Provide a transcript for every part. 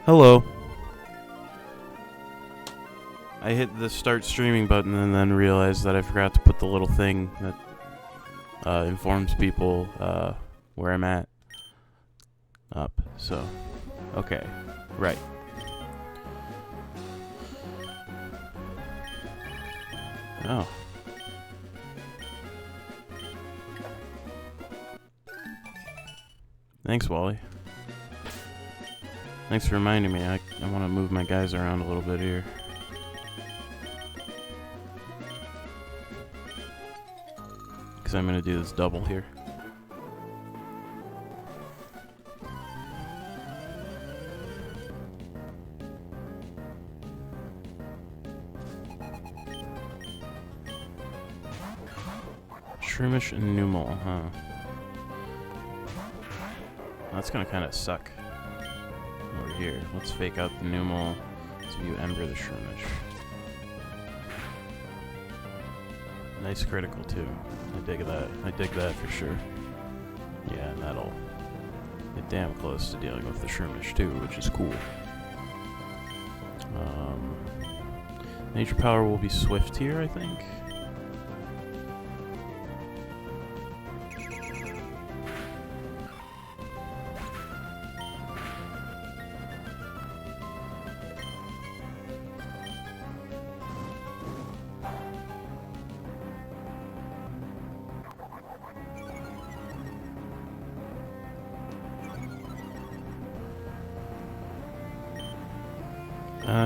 Hello. I hit the start streaming button and then realized that I forgot to put the little thing that informs people where I'm at up. So, okay, right. Oh. Thanks, Wally. Thanks for reminding me. I want to move my guys around a little bit here. Because I'm going to do this double here. Shroomish and Numel, huh? That's going to kind of suck. Over here. Let's fake out the Numel to view Ember the Shroomish. Nice critical too. I dig that. I dig that for sure. Yeah, and that'll get damn close to dealing with the Shroomish too, which is cool. Nature Power will be Swift here, I think.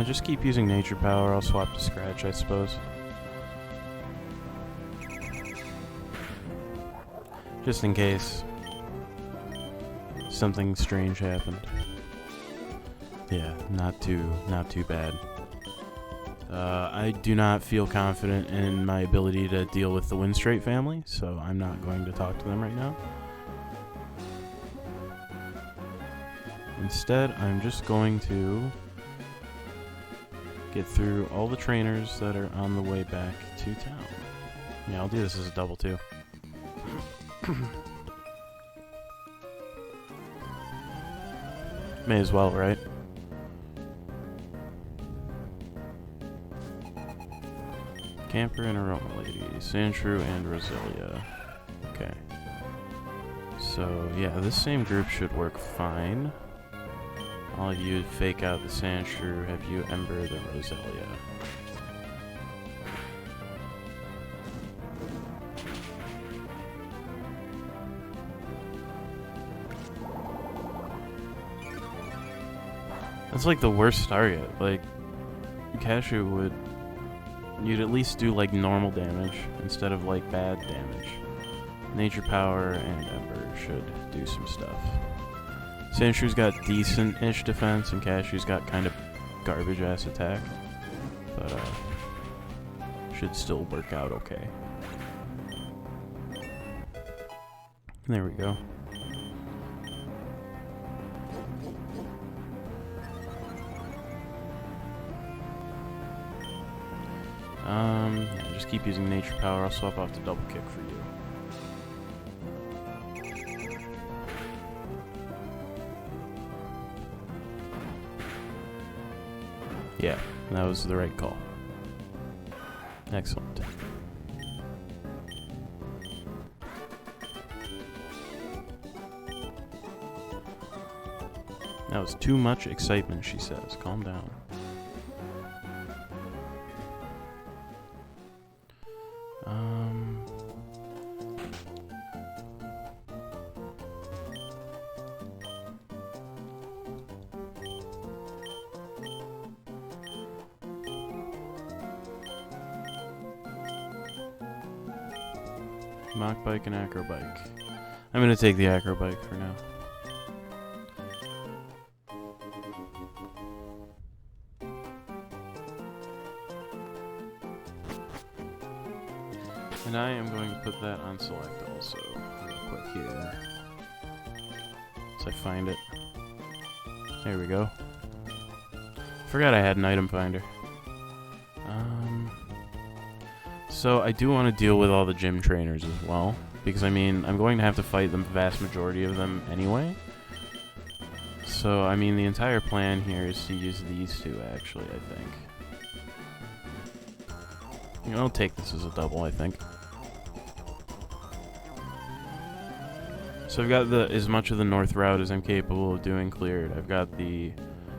Just keep using Nature Power. I'll swap to Scratch, I suppose. Just in case something strange happened. Yeah, not too bad. I do not feel confident in my ability to deal with the Windstraight family, so I'm not going to talk to them right now. Instead, I'm just going to get through all the trainers that are on the way back to town. Yeah, I'll do this as a double too. May as well, right? Camper and Aroma Lady, Sandshrew and Roselia. Okay. So, yeah, this same group should work fine. All of you fake out the Sandshrew, have you Ember the Roselia. That's like the worst target. Like, Cashew would... You'd at least do like normal damage instead of like bad damage. Nature Power and Ember should do some stuff. Sandshrew's got decent-ish defense, and Cashew's got kind of garbage-ass attack. But, should still work out okay. There we go. Yeah, just keep using nature power. I'll swap off the double kick for you. Yeah, that was the right call. Excellent. That was too much excitement, she says. Calm down. Mock bike and acro bike. I'm gonna take the acro bike for now. And I am going to put that on select also, real quick here. Once I find it. There we go. Forgot I had an item finder. So I do want to deal with all the gym trainers as well, because I mean, I'm going to have to fight the vast majority of them anyway. So, I mean, the entire plan here is to use these two, actually, I think. You know, I'll take this as a double, I think. So I've got as much of the north route as I'm capable of doing cleared. I've got the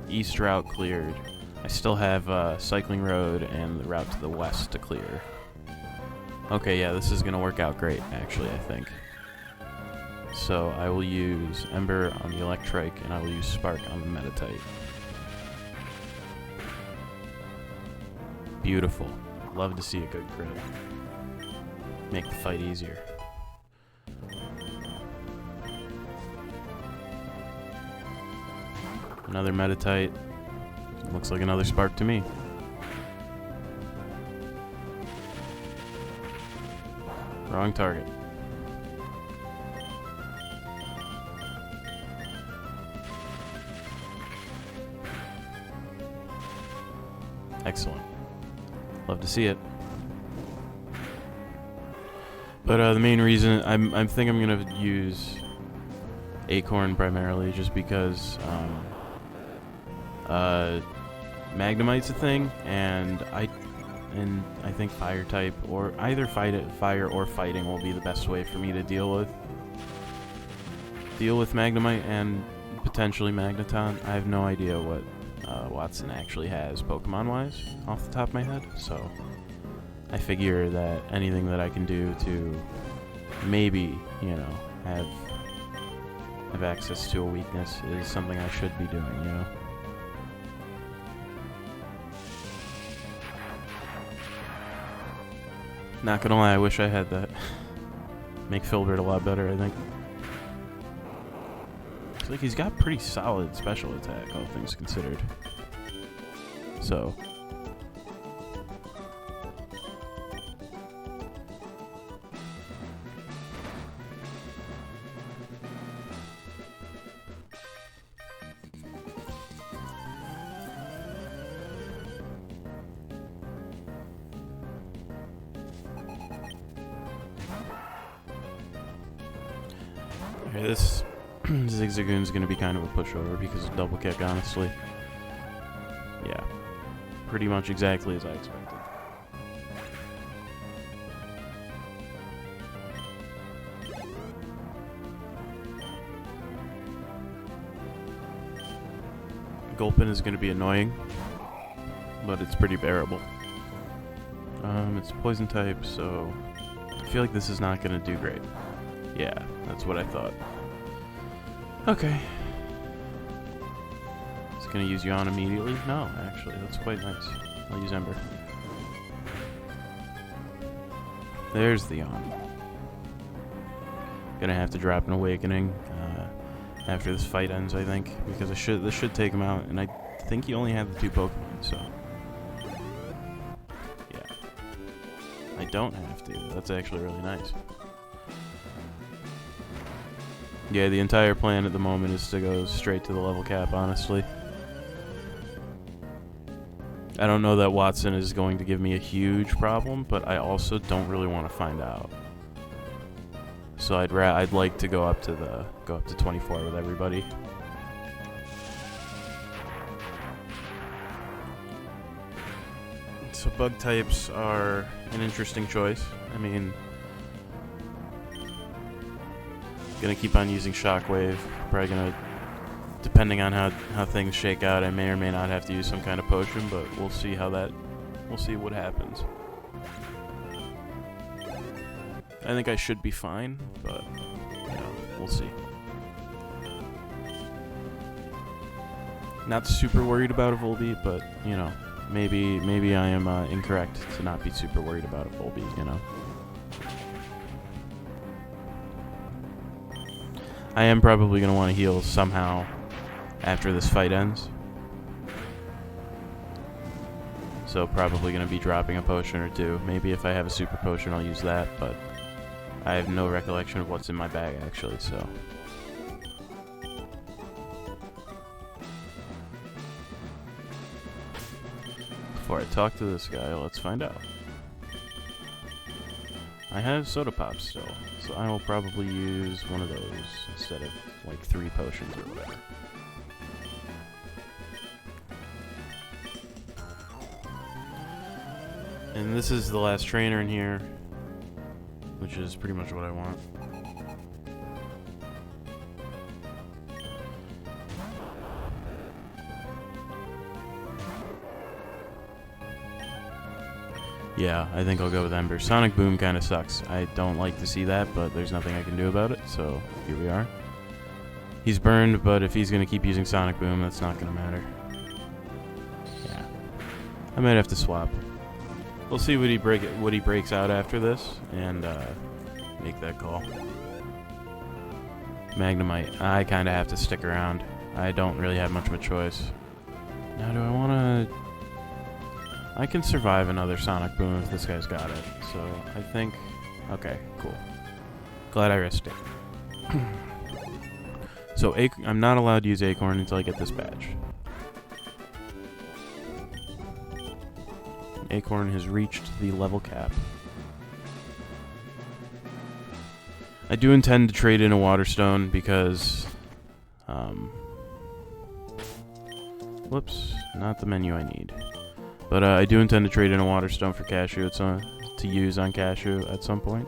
east route cleared. I still have cycling road and the route to the west to clear. Okay, yeah, this is going to work out great, actually, I think. So I will use Ember on the Electrike, and I will use Spark on the Metatite. Beautiful. Love to see a good crit. Make the fight easier. Another Metatite. Looks like another Spark to me. Wrong target. Excellent. Love to see it. But the main reason I think I'm gonna use Acorn primarily, just because Magnemite's a thing, and I think Fire type, or either Fire or Fighting, will be the best way for me to deal with Magnemite and potentially Magneton. I have no idea what Wattson actually has Pokemon-wise off the top of my head, so I figure that anything that I can do to maybe, you know, have access to a weakness is something I should be doing, you know. Not gonna lie, I wish I had that. Make Filbert a lot better, I think. It's like he's got pretty solid special attack, all things considered. So. Okay, this Zigzagoon's gonna be kind of a pushover because of double kick, honestly. Yeah. Pretty much exactly as I expected. Gulpin is gonna be annoying, but it's pretty bearable. It's poison type, so I feel like this is not gonna do great. Yeah, that's what I thought. Okay. It's gonna use Yawn immediately? No, actually, that's quite nice. I'll use Ember. There's the Yawn. Gonna have to drop an Awakening after this fight ends, I think, because this should take him out, and I think he only had the 2 Pokemon, so yeah. I don't have to. That's actually really nice. Yeah, the entire plan at the moment is to go straight to the level cap, honestly. I don't know that Wattson is going to give me a huge problem, but I also don't really want to find out. So I'd like to go up to 24 with everybody. So bug types are an interesting choice. I mean, gonna keep on using Shockwave. Probably gonna, depending on how things shake out, I may or may not have to use some kind of potion, but we'll see we'll see what happens. I think I should be fine, but we'll see. Not super worried about a Volbeat, but maybe I am incorrect to not be super worried about a Volbeat, I am probably going to want to heal somehow after this fight ends. So probably going to be dropping a potion or two. Maybe if I have a super potion I'll use that, but I have no recollection of what's in my bag actually, so... Before I talk to this guy, let's find out. I have soda pops still, so I will probably use one of those instead of like 3 potions or whatever. And this is the last trainer in here, which is pretty much what I want. Yeah, I think I'll go with Ember. Sonic Boom kind of sucks. I don't like to see that, but there's nothing I can do about it, so here we are. He's burned, but if he's going to keep using Sonic Boom, that's not going to matter. Yeah. I might have to swap. We'll see what he breaks out after this, and make that call. Magnemite. I kind of have to stick around. I don't really have much of a choice. Now, do I want to... I can survive another Sonic Boom if this guy's got it. So, I think... Okay, cool. Glad I risked it. So, I'm not allowed to use Acorn until I get this badge. Acorn has reached the level cap. I do intend to trade in a Waterstone because... whoops, not the menu I need. But I do intend to trade in a Waterstone for Cashew to use on Cashew at some point.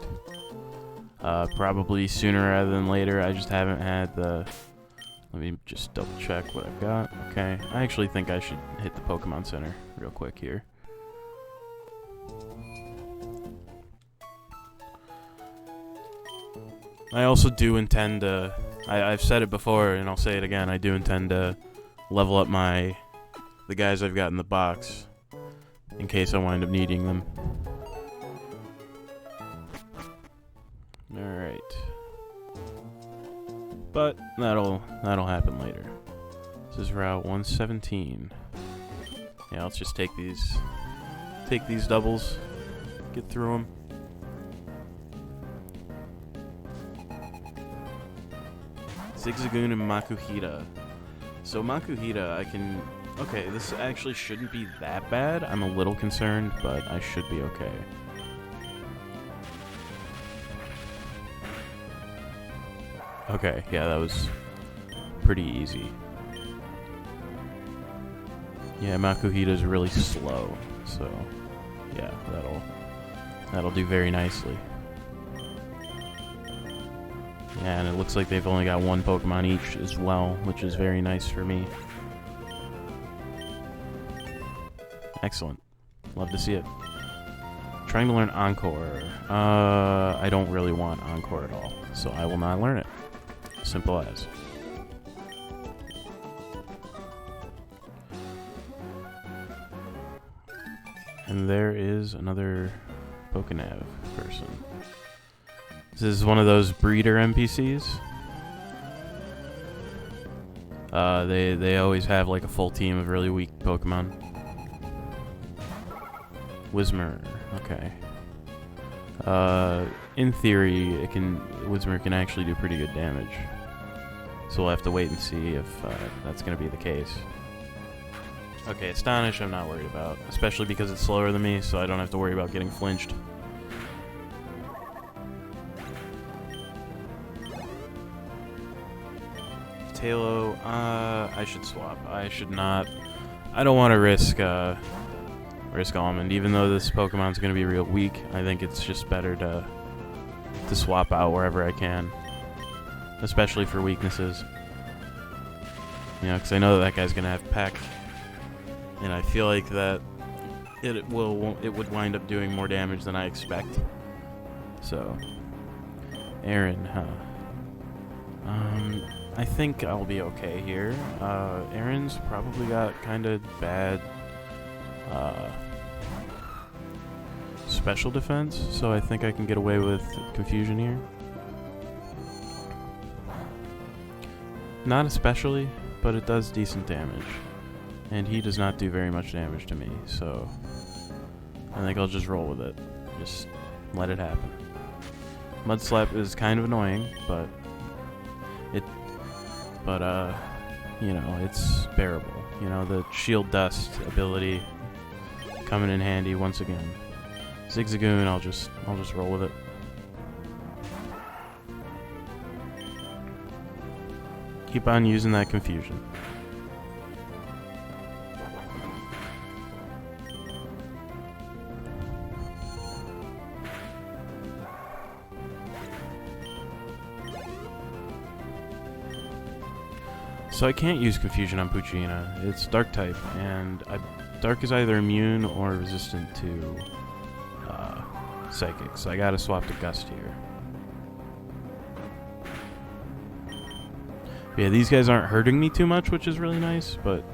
Probably sooner rather than later. I just haven't had the... Let me just double check what I've got. Okay, I actually think I should hit the Pokemon Center real quick here. I also do intend to... I've said it before and I'll say it again. I do intend to level up the guys I've got in the box, in case I wind up needing them. Alright. But that'll happen later. This is Route 117. Yeah, let's just take these doubles, get through them. Zigzagoon and Makuhita. So Makuhita, I can... Okay, this actually shouldn't be that bad. I'm a little concerned, but I should be okay. Okay, yeah, that was pretty easy. Yeah, Makuhita's really slow, so yeah, that'll do very nicely. Yeah, and it looks like they've only got 1 Pokemon each as well, which is very nice for me. Excellent. Love to see it. Trying to learn Encore. I don't really want Encore at all, so I will not learn it. Simple as. And there is another Pokenav person. This is one of those breeder NPCs. They always have like a full team of really weak Pokemon. Whismur, okay. In theory, Whismur can actually do pretty good damage. So we'll have to wait and see if that's going to be the case. Okay, Astonish I'm not worried about, especially because it's slower than me, so I don't have to worry about getting flinched. Tailo, I should swap. I should not. I don't want to risk Almond, even though this Pokemon's going to be real weak. I think it's just better to swap out wherever I can, especially for weaknesses. You know, because I know that guy's going to have Peck, and I feel like that it would wind up doing more damage than I expect. So, Aaron, huh? I think I'll be okay here. Aaron's probably got kind of bad special defense, so I think I can get away with confusion here. Not especially, but it does decent damage. And he does not do very much damage to me, so I think I'll just roll with it. Just let it happen. Mud Slap is kind of annoying, but you know, it's bearable. You know, the Shield Dust ability coming in handy once again. Zigzagoon, I'll just roll with it. Keep on using that confusion. So I can't use Confusion on Poochyena. It's Dark type, and Dark is either immune or resistant to Psychic, so I gotta swap to Gust here. Yeah, these guys aren't hurting me too much, which is really nice, but,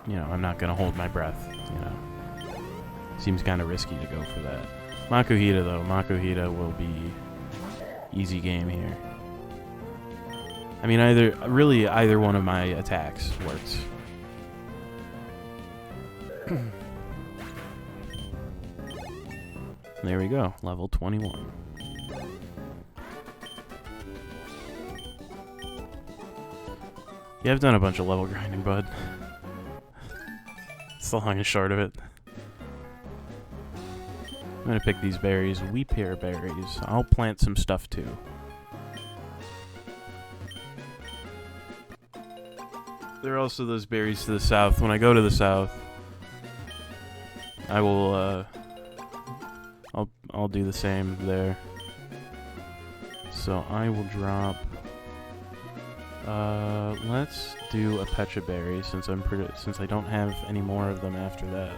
you know, I'm not gonna hold my breath, you know. Seems kind of risky to go for that. Makuhita, though. Makuhita will be easy game here. I mean, either one of my attacks works. There we go, level 21. Yeah, I've done a bunch of level grinding, bud. It's the long and short of it. I'm gonna pick these berries, Weep Hair berries. I'll plant some stuff too. There are also those berries to the south. When I go to the south, I will, I'll do the same there. So I will drop, let's do a Pecha berry since I don't have any more of them after that.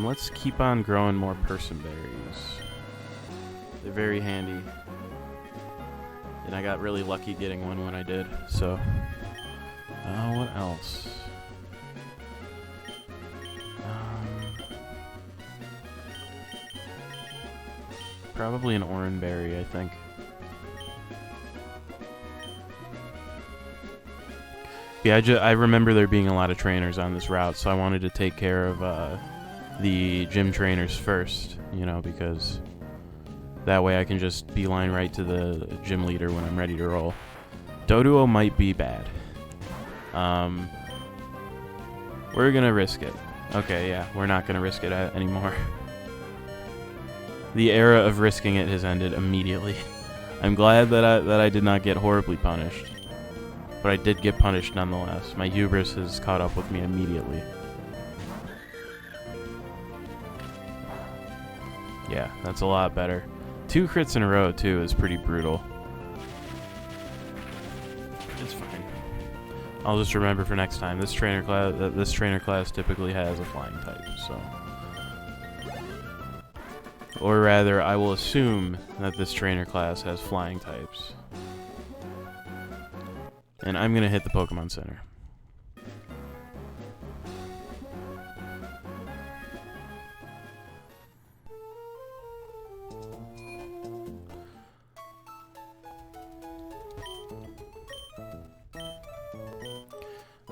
Let's keep on growing more person berries. They're very handy. And I got really lucky getting one when I did, so. What else? Probably an Oranberry, I think. Yeah, I remember there being a lot of trainers on this route, so I wanted to take care of the gym trainers first, you know, because that way I can just beeline right to the gym leader when I'm ready to roll. Doduo might be bad. We're gonna risk it. Okay, yeah, we're not gonna risk it anymore. The era of risking it has ended immediately. I'm glad that I did not get horribly punished, but I did get punished nonetheless. My hubris has caught up with me immediately. Yeah, that's a lot better. 2 crits in a row too is pretty brutal. It's fine. I'll just remember for next time. This trainer class typically has a flying type, so. Or rather, I will assume that this trainer class has flying types. And I'm gonna hit the Pokemon Center.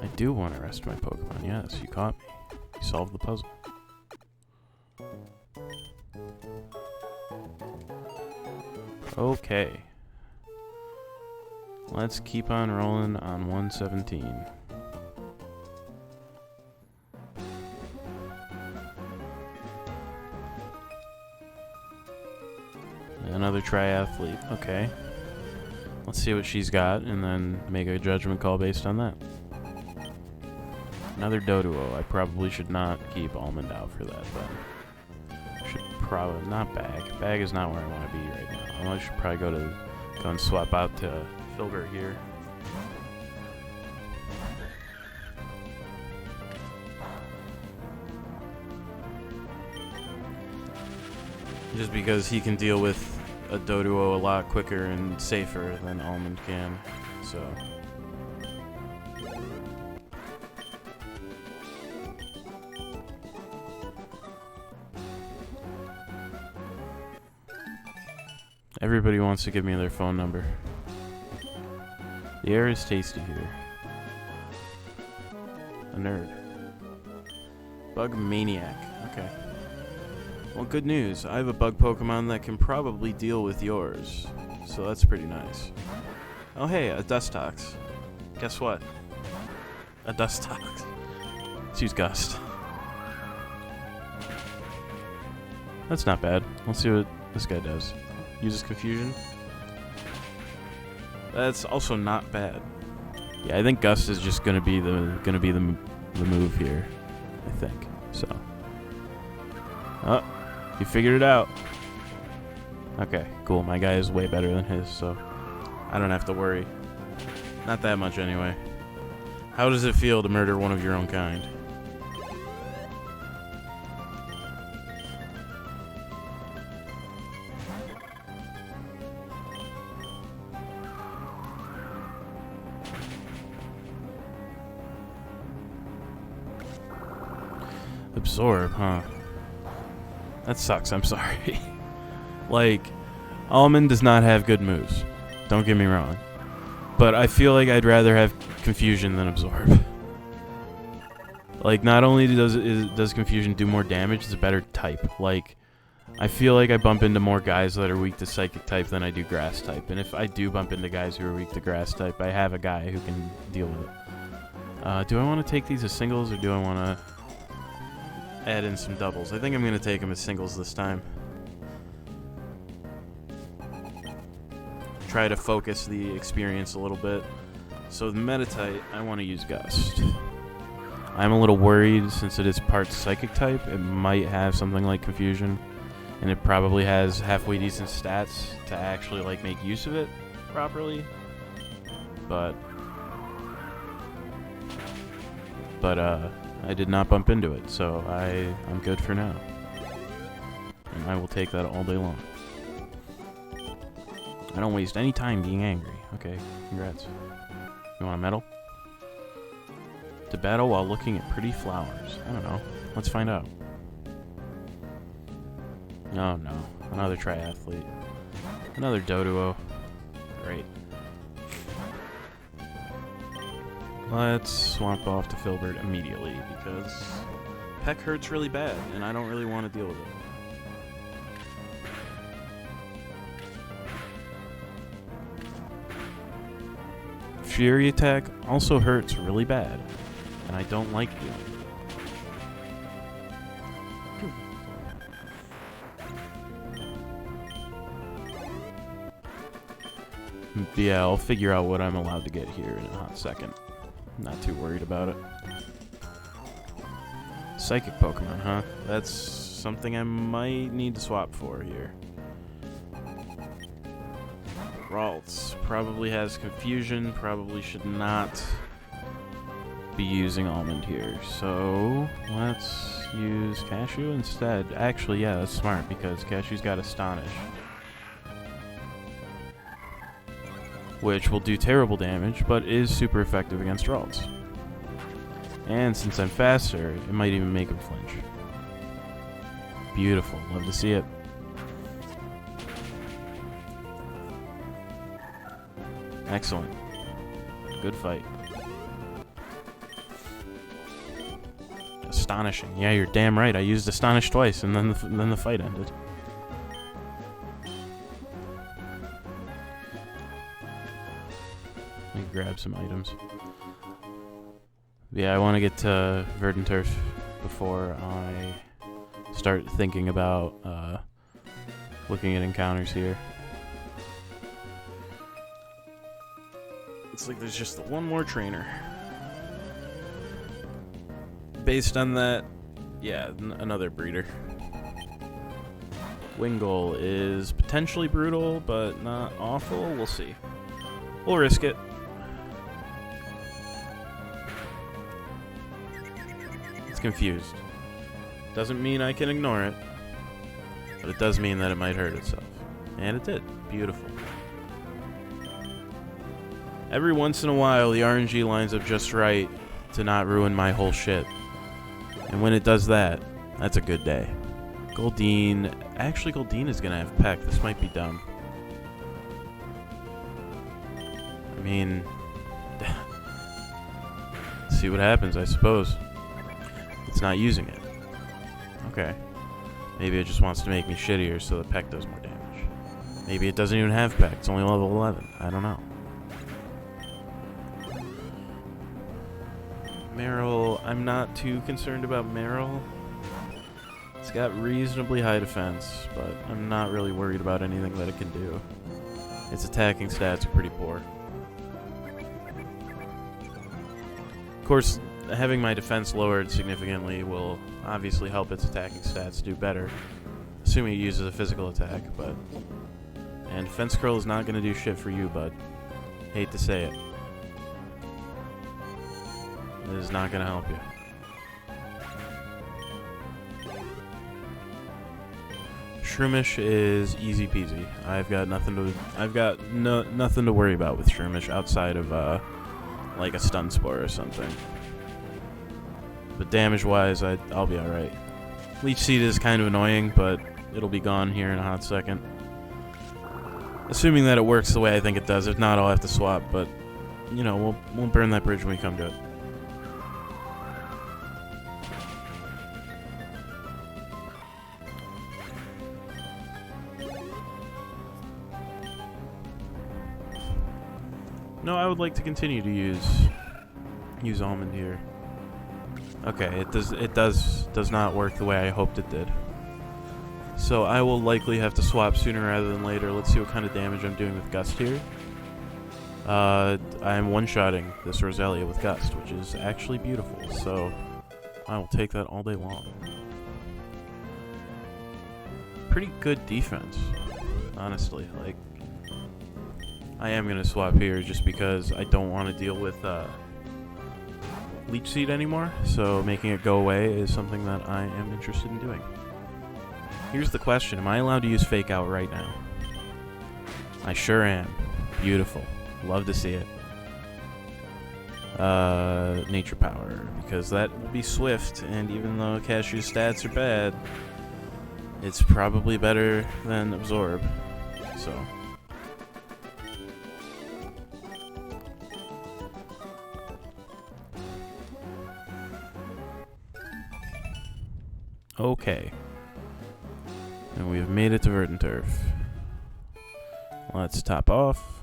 I do want to rest my Pokemon. Yes, you caught me. You solved the puzzle. Okay. Let's keep on rolling on 117. Another triathlete. Okay. Let's see what she's got and then make a judgment call based on that. Another Doduo. I probably should not keep Almond out for that then. Should probably not Bag. Bag is not where I want to be right now. I should probably go and swap out to Filbert here. Just because he can deal with a Doduo a lot quicker and safer than Almond can, so. Everybody wants to give me their phone number. The air is tasty here. A nerd. Bug Maniac. Okay. Well, good news. I have a bug Pokemon that can probably deal with yours. So that's pretty nice. Oh hey, a Dustox. Guess what? A Dustox. Let's use Gust. That's not bad. Let's see what this guy does. Uses Confusion. That's also not bad. Yeah, I think Gust is just gonna be the move here. I think so. Oh, you figured it out. Okay, cool. My guy is way better than his, so I don't have to worry. Not that much anyway. How does it feel to murder one of your own kind? Absorb, huh? That sucks, I'm sorry. Like, Almond does not have good moves. Don't get me wrong. But I feel like I'd rather have Confusion than Absorb. Like, not only does Confusion do more damage, it's a better type. Like, I feel like I bump into more guys that are weak to Psychic type than I do Grass type. And if I do bump into guys who are weak to Grass type, I have a guy who can deal with it. Do I want to take these as singles, or do I want to add in some doubles? I think I'm going to take them as singles this time. Try to focus the experience a little bit. So the Meditite, I want to use Gust. I'm a little worried since it is part Psychic type. It might have something like Confusion, and it probably has halfway decent stats to actually like make use of it properly. But I did not bump into it, so I'm good for now. And I will take that all day long. I don't waste any time being angry. Okay, congrats. You want a medal? To battle while looking at pretty flowers. I don't know. Let's find out. Oh no. Another triathlete. Another Doduo. Great. Let's swap off to Filbert immediately because Peck hurts really bad and I don't really want to deal with it. Fury attack also hurts really bad, and I don't like dealing with it. Yeah, I'll figure out what I'm allowed to get here in a hot second. Not too worried about it. Psychic Pokemon, huh? That's something I might need to swap for here. Ralts probably has Confusion, probably should not be using Almond here. So let's use Cashew instead. Actually, yeah, that's smart because Cashew's got Astonish, which will do terrible damage, but is super effective against Ralts. And since I'm faster, it might even make him flinch. Beautiful. Love to see it. Excellent. Good fight. Astonishing. Yeah, you're damn right. I used Astonish twice, and then the fight ended. Let me grab some items. Yeah, I want to get to Verdant Turf before I start thinking about looking at encounters here. Looks like there's just one more trainer. Based on that, yeah, another breeder. Wingull is potentially brutal, but not awful. We'll see. We'll risk it. It's confused. Doesn't mean I can ignore it, but it does mean that it might hurt itself. And it did. Beautiful. Every once in a while, the RNG lines up just right to not ruin my whole shit. And when it does that, that's a good day. Goldeen. Actually, Goldeen is going to have Peck. This might be dumb. I mean, see what happens, I suppose. It's not using it. Okay. Maybe it just wants to make me shittier so that Peck does more damage. Maybe it doesn't even have Peck. It's only level 11. I don't know. Meryl, I'm not too concerned about Meryl. It's got reasonably high defense, but I'm not really worried about anything that it can do. Its attacking stats are pretty poor. Of course, having my defense lowered significantly will obviously help its attacking stats do better, assuming it uses a physical attack, but... And Defense Curl is not going to do shit for you, bud. Hate to say it. It is not going to help you. Shroomish is easy peasy. I've got nothing to worry about with Shroomish outside of like a stun spore or something. But damage wise, I'll be alright. Leech Seed is kind of annoying, but it'll be gone here in a hot second. Assuming that it works the way I think it does. If not, I'll have to swap, but you know, we'll burn that bridge when we come to it. No, I would like to continue to use Almond here. Okay, it does not work the way I hoped it did. So I will likely have to swap sooner rather than later. Let's see what kind of damage I'm doing with Gust here. I'm one-shotting this Roselia with Gust, which is actually beautiful. So I will take that all day long. Pretty good defense, honestly. Like, I am going to swap here just because I don't want to deal with Leech Seed anymore, so making it go away is something that I am interested in doing. Here's the question, am I allowed to use Fake Out right now? I sure am. Beautiful. Love to see it. Nature Power, because that will be swift, and even though Cashew's stats are bad, it's probably better than Absorb, so... Okay. And we have made it to Verdant Turf. Let's top off.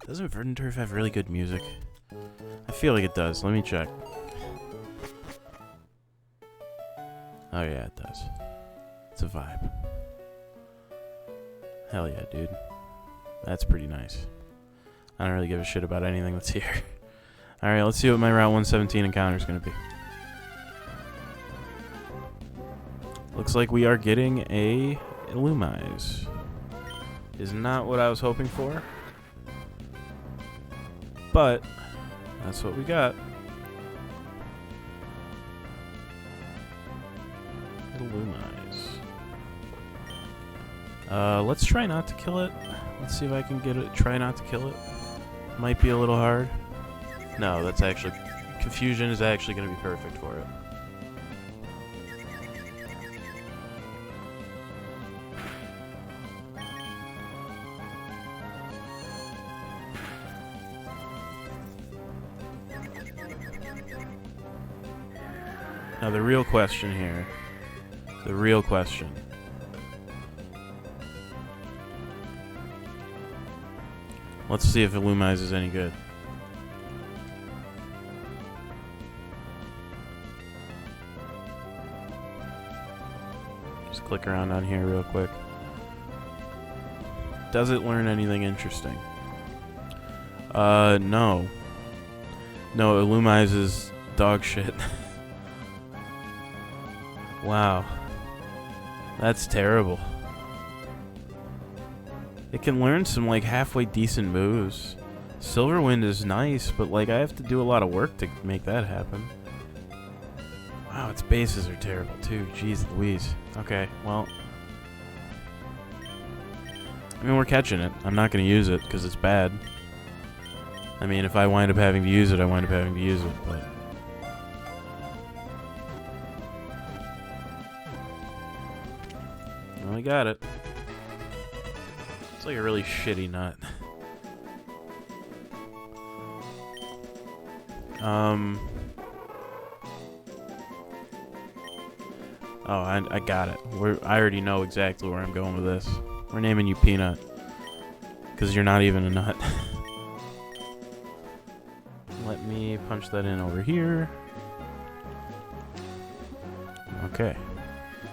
Doesn't Verdant Turf have really good music? I feel like it does. Let me check. Oh yeah, it does. It's a vibe. Hell yeah, dude. That's pretty nice. I don't really give a shit about anything that's here. Alright, let's see what my Route 117 encounter is going to be. Looks like we are getting a Illumise. Is not what I was hoping for. But, that's what we got. Illumise. Let's try not to kill it. Let's see if I can get it. Try not to kill it. Might be a little hard. No, that's actually... Confusion is actually going to be perfect for it. Now the real question here The real question. Let's see if Illumise is any good. Just click around on here real quick. Does it learn anything interesting? No. No, Illumise is dog shit. Wow. That's terrible. It can learn some, like, halfway decent moves. Silverwind is nice, but, like, I have to do a lot of work to make that happen. Wow, its bases are terrible, too. Jeez Louise. Okay, well. I mean, we're catching it. I'm not going to use it, because it's bad. I mean, if I wind up having to use it, I wind up having to use it, but... Well, I got it. It's like a really shitty nut. Oh, I got it. I already know exactly where I'm going with this. We're naming you Peanut. Because you're not even a nut. Let me punch that in over here. Okay.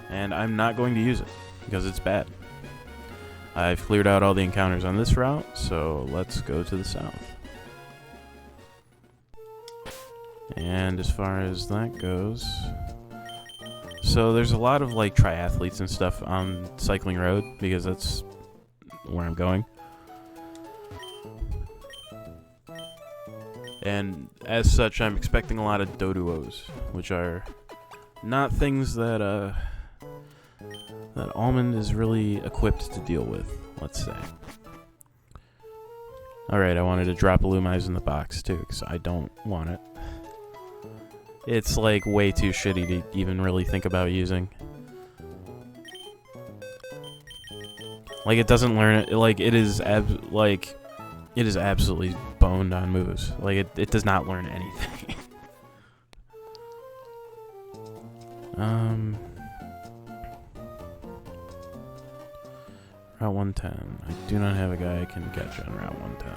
And I'm not going to use it. Because it's bad. I've cleared out all the encounters on this route, so let's go to the south. And as far as that goes... So there's a lot of, like, triathletes and stuff on Cycling Road, because that's where I'm going. And as such, I'm expecting a lot of Doduos, which are not things that, that Almond is really equipped to deal with, let's say. Alright, I wanted to drop Illumise in the box, too, because I don't want it. It's, like, way too shitty to even really think about using. Like, it doesn't learn it. Like, it is absolutely boned on moves. Like, it does not learn anything. Route 110. I do not have a guy I can catch on Route 110.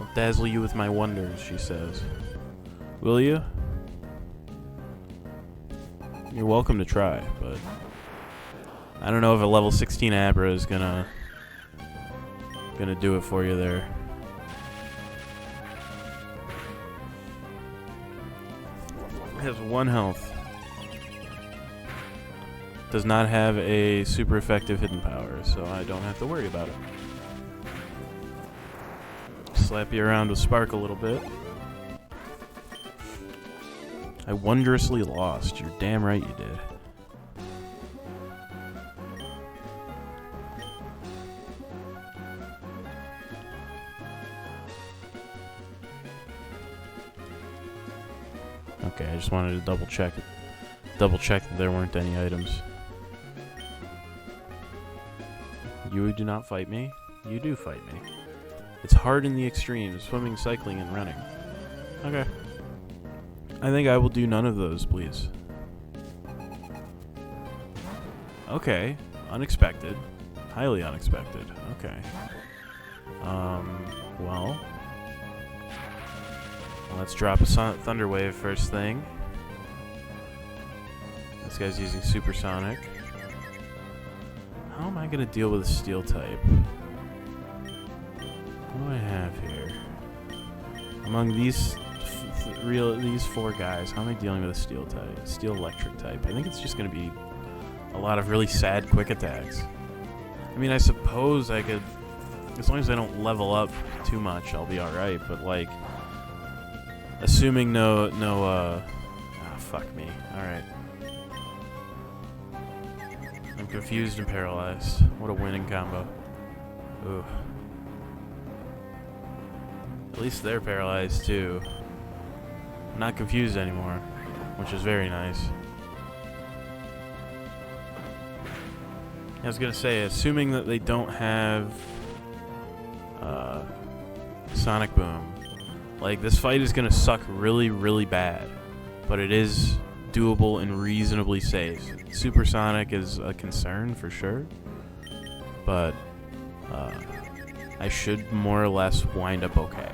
I'll dazzle you with my wonders, she says. Will you? You're welcome to try, but I don't know if a level 16 Abra is gonna do it for you there. It has 1 health. Does not have a super effective hidden power, so I don't have to worry about it. Slap you around with Spark a little bit. I wondrously lost. You're damn right you did. Okay, I just wanted to double check it. Double check that there weren't any items. You do not fight me. You do fight me. It's hard in the extremes, swimming, cycling, and running. Okay. I think I will do none of those, please. Okay. Unexpected. Highly unexpected. Okay. Well. Let's drop a Thunder Wave first thing. This guy's using Supersonic. How am I going to deal with a Steel type? What do I have here? Among these these 4 guys, how am I dealing with a Steel type? Steel Electric type. I think it's just going to be a lot of really sad quick attacks. I mean, I suppose I could, as long as I don't level up too much, I'll be alright, but like, assuming fuck me. Alright. I'm confused and paralyzed. What a winning combo. Ooh. At least they're paralyzed too. I'm not confused anymore, which is very nice. I was gonna say, assuming that they don't have Sonic Boom, like, this fight is gonna suck really, really bad, but it is doable and reasonably safe. Supersonic is a concern for sure, but I should more or less wind up okay.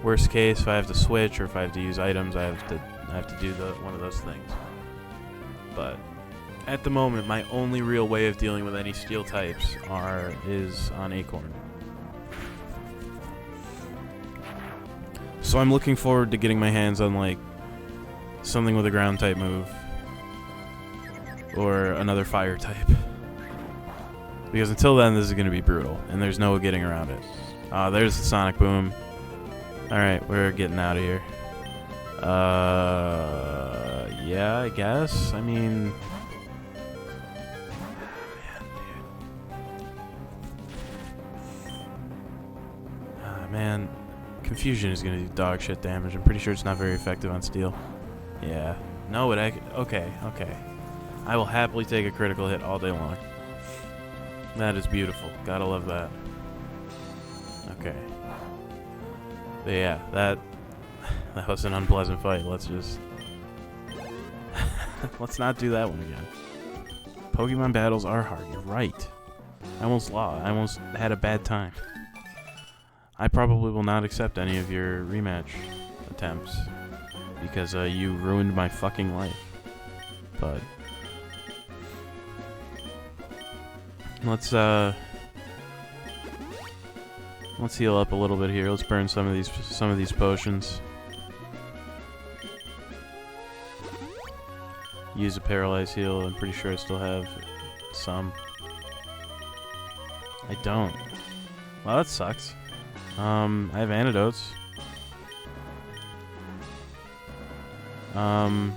Worst case, if I have to switch or if I have to use items, I have to do one of those things. But at the moment, my only real way of dealing with any steel types is on Acorn. So I'm looking forward to getting my hands on, like, something with a ground type move or another fire type. Because until then, this is going to be brutal, and there's no getting around it. There's the Sonic Boom. Alright, we're getting out of here. Yeah, I guess. I mean... Man, Confusion is going to do dog shit damage. I'm pretty sure it's not very effective on steel. Yeah. No, okay. I will happily take a critical hit all day long. That is beautiful. Gotta love that. Okay. But yeah, that was an unpleasant fight. Let's just... let's not do that one again. Pokemon battles are hard. You're right. I almost lost. I almost had a bad time. I probably will not accept any of your rematch attempts because you ruined my fucking life. But let's heal up a little bit here. Let's burn some of these potions. Use a paralyzed heal. I'm pretty sure I still have some. I don't. Well, that sucks. I have antidotes. I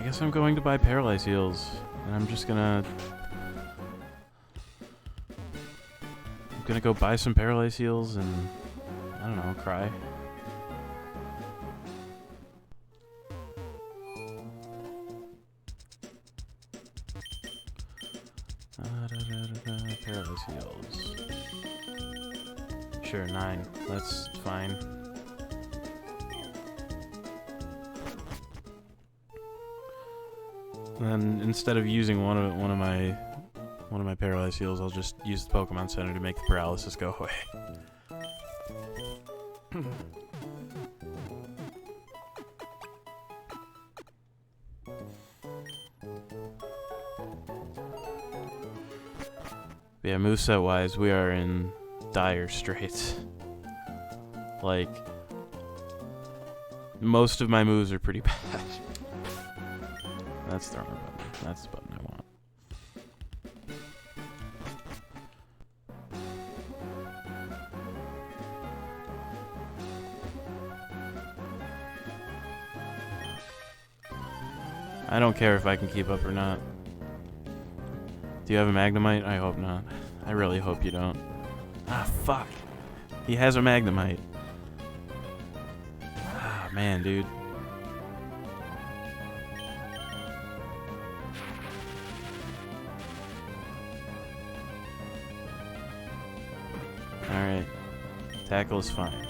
guess I'm going to buy paralyzed heals, and I'm gonna go buy some paralyzed heals and, I don't know, cry. Paralyzed heals. Sure, 9. That's fine. And then instead of using one of my paralyzed heals, I'll just use the Pokemon Center to make the paralysis go away. Yeah, moveset wise, we are in dire straits. Like, most of my moves are pretty bad. That's the wrong button. That's the button I want. I don't care if I can keep up or not. Do you have a Magnemite? I hope not. I really hope you don't. Ah, fuck. He has a Magnemite. Ah, man, dude. Alright. Tackle is fine.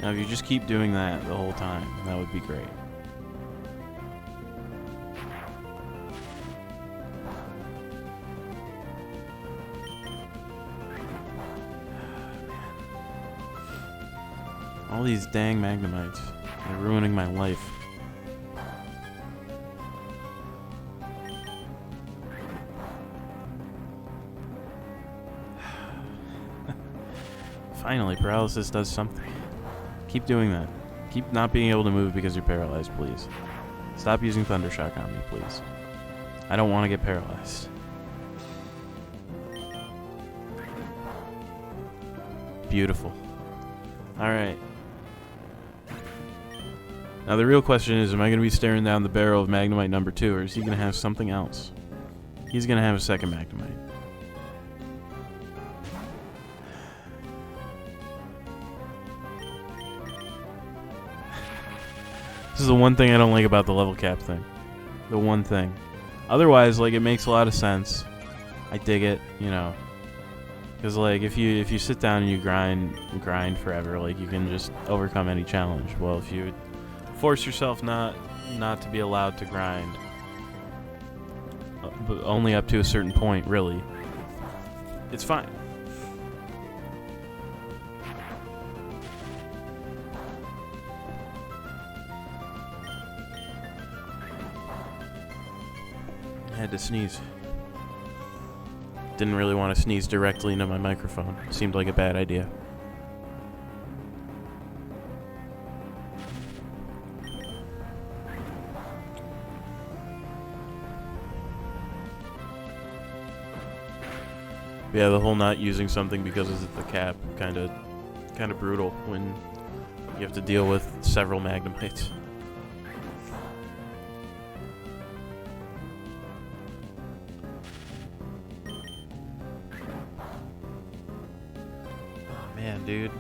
Now, if you just keep doing that the whole time, that would be great. All these dang Magnemites. They're ruining my life. Finally, paralysis does something. Keep doing that. Keep not being able to move because you're paralyzed, please. Stop using Thunder Shock on me, please. I don't want to get paralyzed. Beautiful. Alright. Now the real question is, am I going to be staring down the barrel of Magnemite number 2, or is he going to have something else? He's going to have a second Magnemite. is the one thing I don't like about the level cap thing. The one thing. Otherwise, like, it makes a lot of sense. I dig it, you know. Because, like, if you sit down and you grind forever, like, you can just overcome any challenge. Well, if you force yourself not to be allowed to grind, but only up to a certain point, really, it's fine. I had to sneeze. Didn't really want to sneeze directly into my microphone. Seemed like a bad idea. Yeah, the whole not using something because it's the cap, kind of brutal when you have to deal with several Magnemites. Oh man, dude,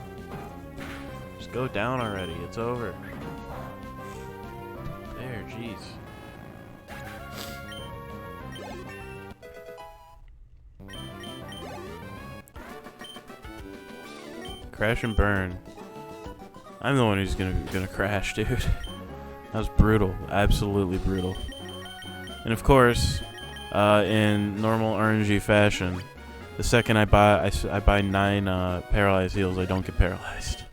just go down already. It's over. There, jeez. Crash and burn. I'm the one who's gonna crash, dude. That was brutal, absolutely brutal. And of course, in normal RNG fashion, the second I buy 9 paralyzed heals, I don't get paralyzed.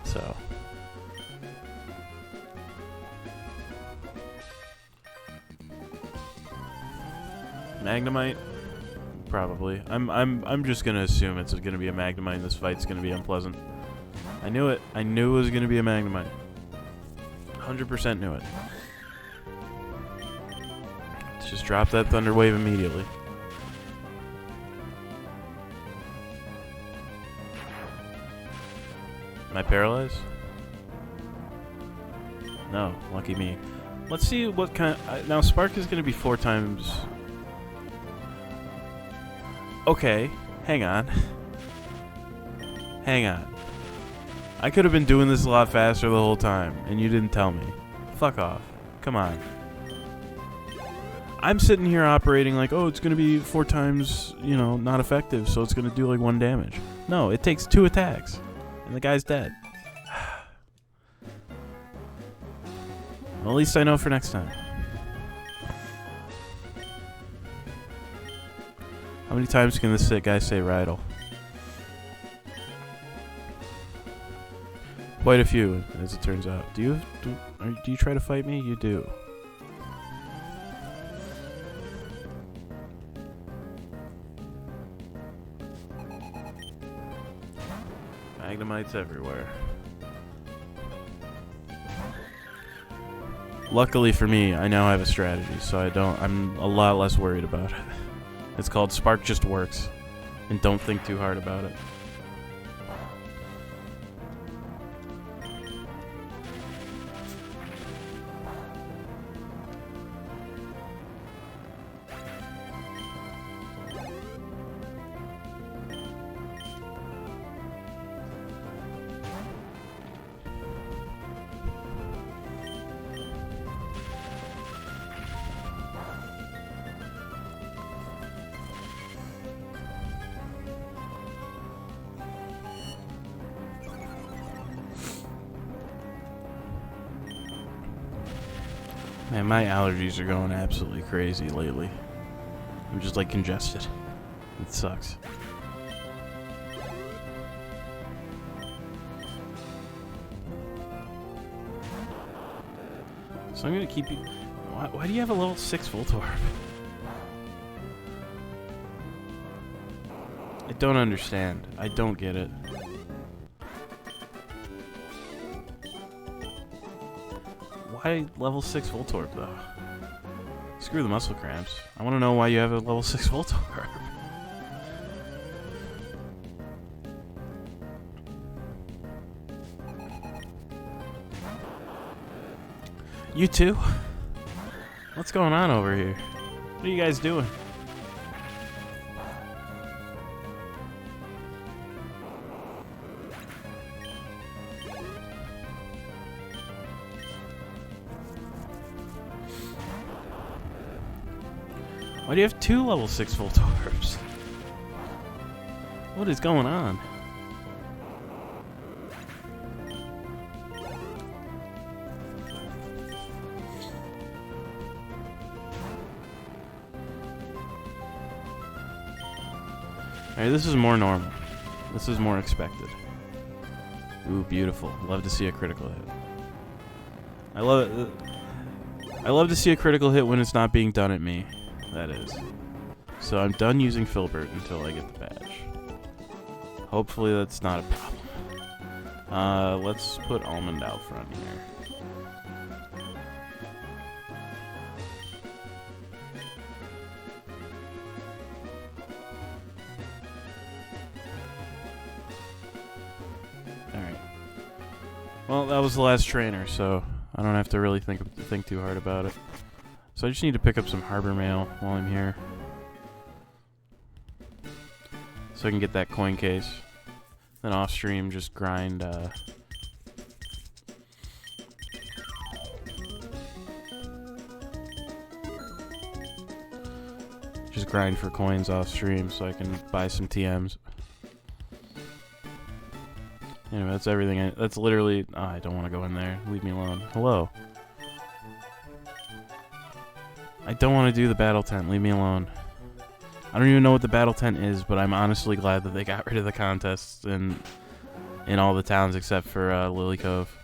So. Magnemite? Probably. I'm just gonna assume it's gonna be a Magnemite and this fight's gonna be unpleasant. I knew it. I knew it was gonna be a Magnemite. 100% knew it. Let's just drop that Thunder Wave immediately. Am I paralyzed? No, lucky me. Let's see what kind of... now, Spark is gonna be 4 times... Okay, hang on. Hang on. I could have been doing this a lot faster the whole time, and you didn't tell me. Fuck off. Come on. I'm sitting here operating like, oh, it's going to be 4 times, you know, not effective, so it's going to do like 1 damage. No, it takes 2 attacks, and the guy's dead. Well, at least I know for next time. How many times can this guy say Rydle? Quite a few, as it turns out. Do you try to fight me? You do. Magnemites everywhere. Luckily for me, I now have a strategy, so I'm a lot less worried about it. It's called Spark Just Works, and don't think too hard about it. Man, my allergies are going absolutely crazy lately. I'm just like congested. It sucks. So I'm gonna keep you... Why do you have a level 6 Voltorb? I don't understand. I don't get it. Why level 6 Voltorb, though? Screw the muscle cramps. I want to know why you have a level 6 Voltorb. You too? What's going on over here? What are you guys doing? Why do you have 2 level 6 Voltorbs? What is going on? Alright, this is more normal. This is more expected. Ooh, beautiful. Love to see a critical hit. I love to see a critical hit when it's not being done at me. That is. So I'm done using Filbert until I get the badge. Hopefully that's not a problem. Let's put Almond out front here. Alright. Well, that was the last trainer, so I don't have to really think too hard about it. So I just need to pick up some Harbor Mail while I'm here. So I can get that coin case. Then off stream just grind for coins off stream so I can buy some TMs. Anyway, that's everything. That's literally... Oh, I don't want to go in there. Leave me alone. Hello. I don't want to do the battle tent. Leave me alone. I don't even know what the battle tent is, but I'm honestly glad that they got rid of the contests in all the towns except for Lily Cove.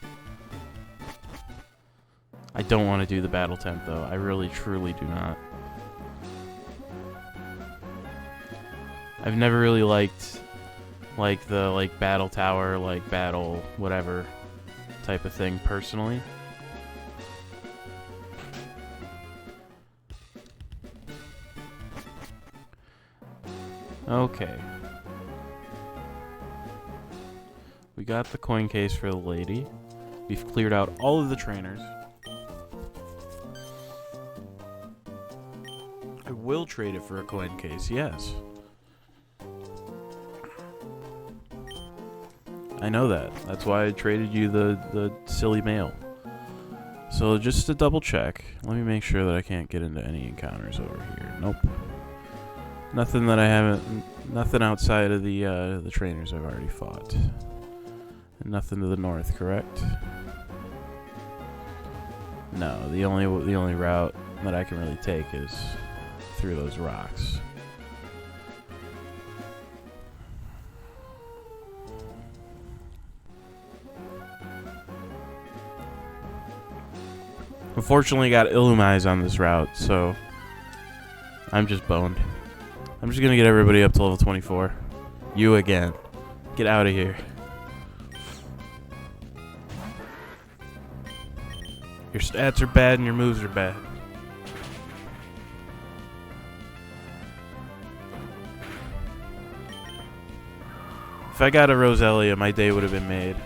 I don't want to do the battle tent, though. I really, truly do not. I've never really liked... the battle tower, battle whatever type of thing personally. Okay. We got the coin case for the lady. We've cleared out all of the trainers. I will trade it for a coin case, yes. I know that. That's why I traded you the silly mail. So just to double check, let me make sure that I can't get into any encounters over here. Nope. Nothing that I haven't. Nothing outside of the trainers I've already fought. And nothing to the north, correct? No. The only route that I can really take is through those rocks. Unfortunately, got Illumise on this route, so I'm just boned. I'm just gonna get everybody up to level 24. You again. Get out of here. Your stats are bad and your moves are bad. If I got a Roselia, my day would have been made.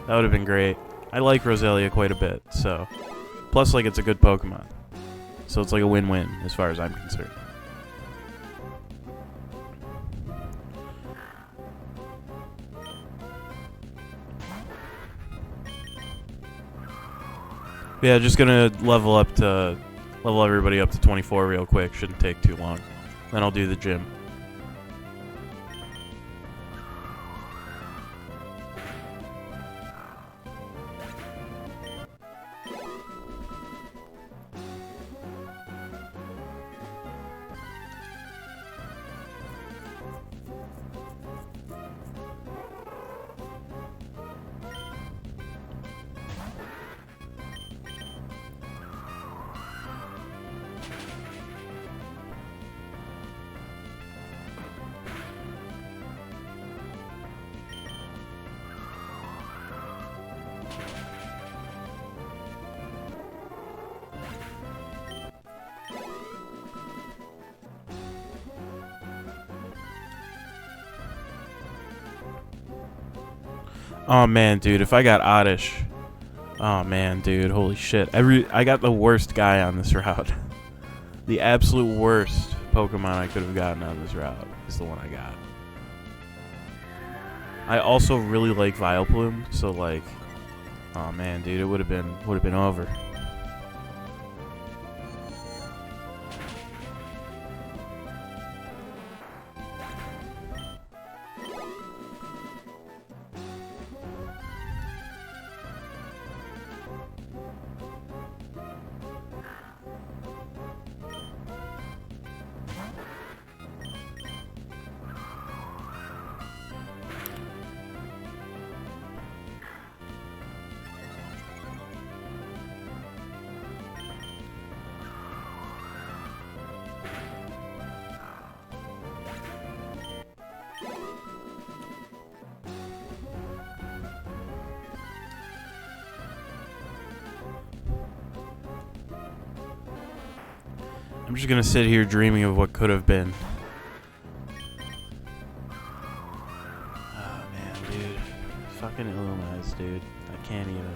That would have been great. I like Roselia quite a bit, so... Plus, it's a good Pokemon. So it's like a win-win, as far as I'm concerned. Yeah, just gonna level everybody up to 24 real quick. Shouldn't take too long. Then I'll do the gym. Oh man, dude, if I got Oddish. Oh man, dude, holy shit. I got the worst guy on this route. The absolute worst Pokemon I could have gotten on this route is the one I got. I also really like Vileplume, so oh man, dude, it would have been over. I'm just gonna sit here dreaming of what could have been. Oh man, dude. Fucking Illuminati, dude. I can't even.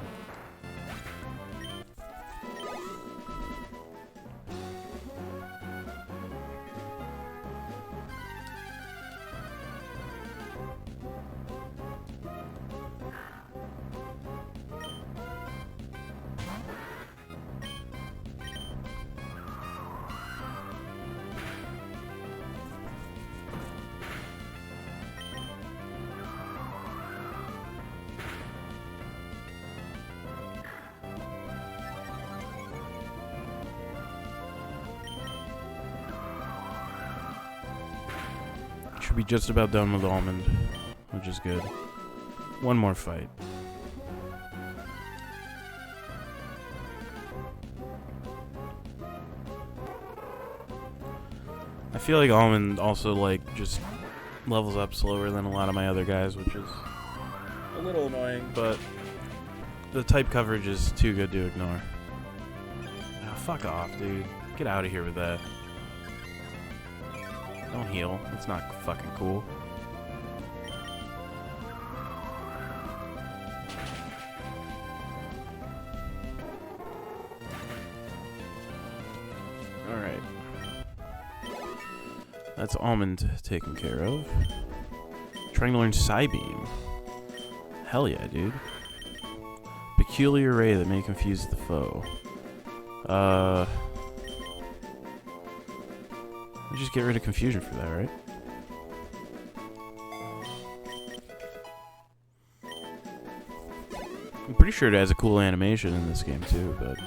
Should be just about done with Almond, which is good. One more fight. I feel like Almond also like just levels up slower than a lot of my other guys, which is a little annoying, but the type coverage is too good to ignore. Oh, fuck off, dude. Get out of here with that. Don't heal. That's not fucking cool. Alright. That's Almond taken care of. Trying to learn Psybeam. Hell yeah, dude. Peculiar ray that may confuse the foe. We just get rid of confusion for that, right? I'm pretty sure it has a cool animation in this game too, but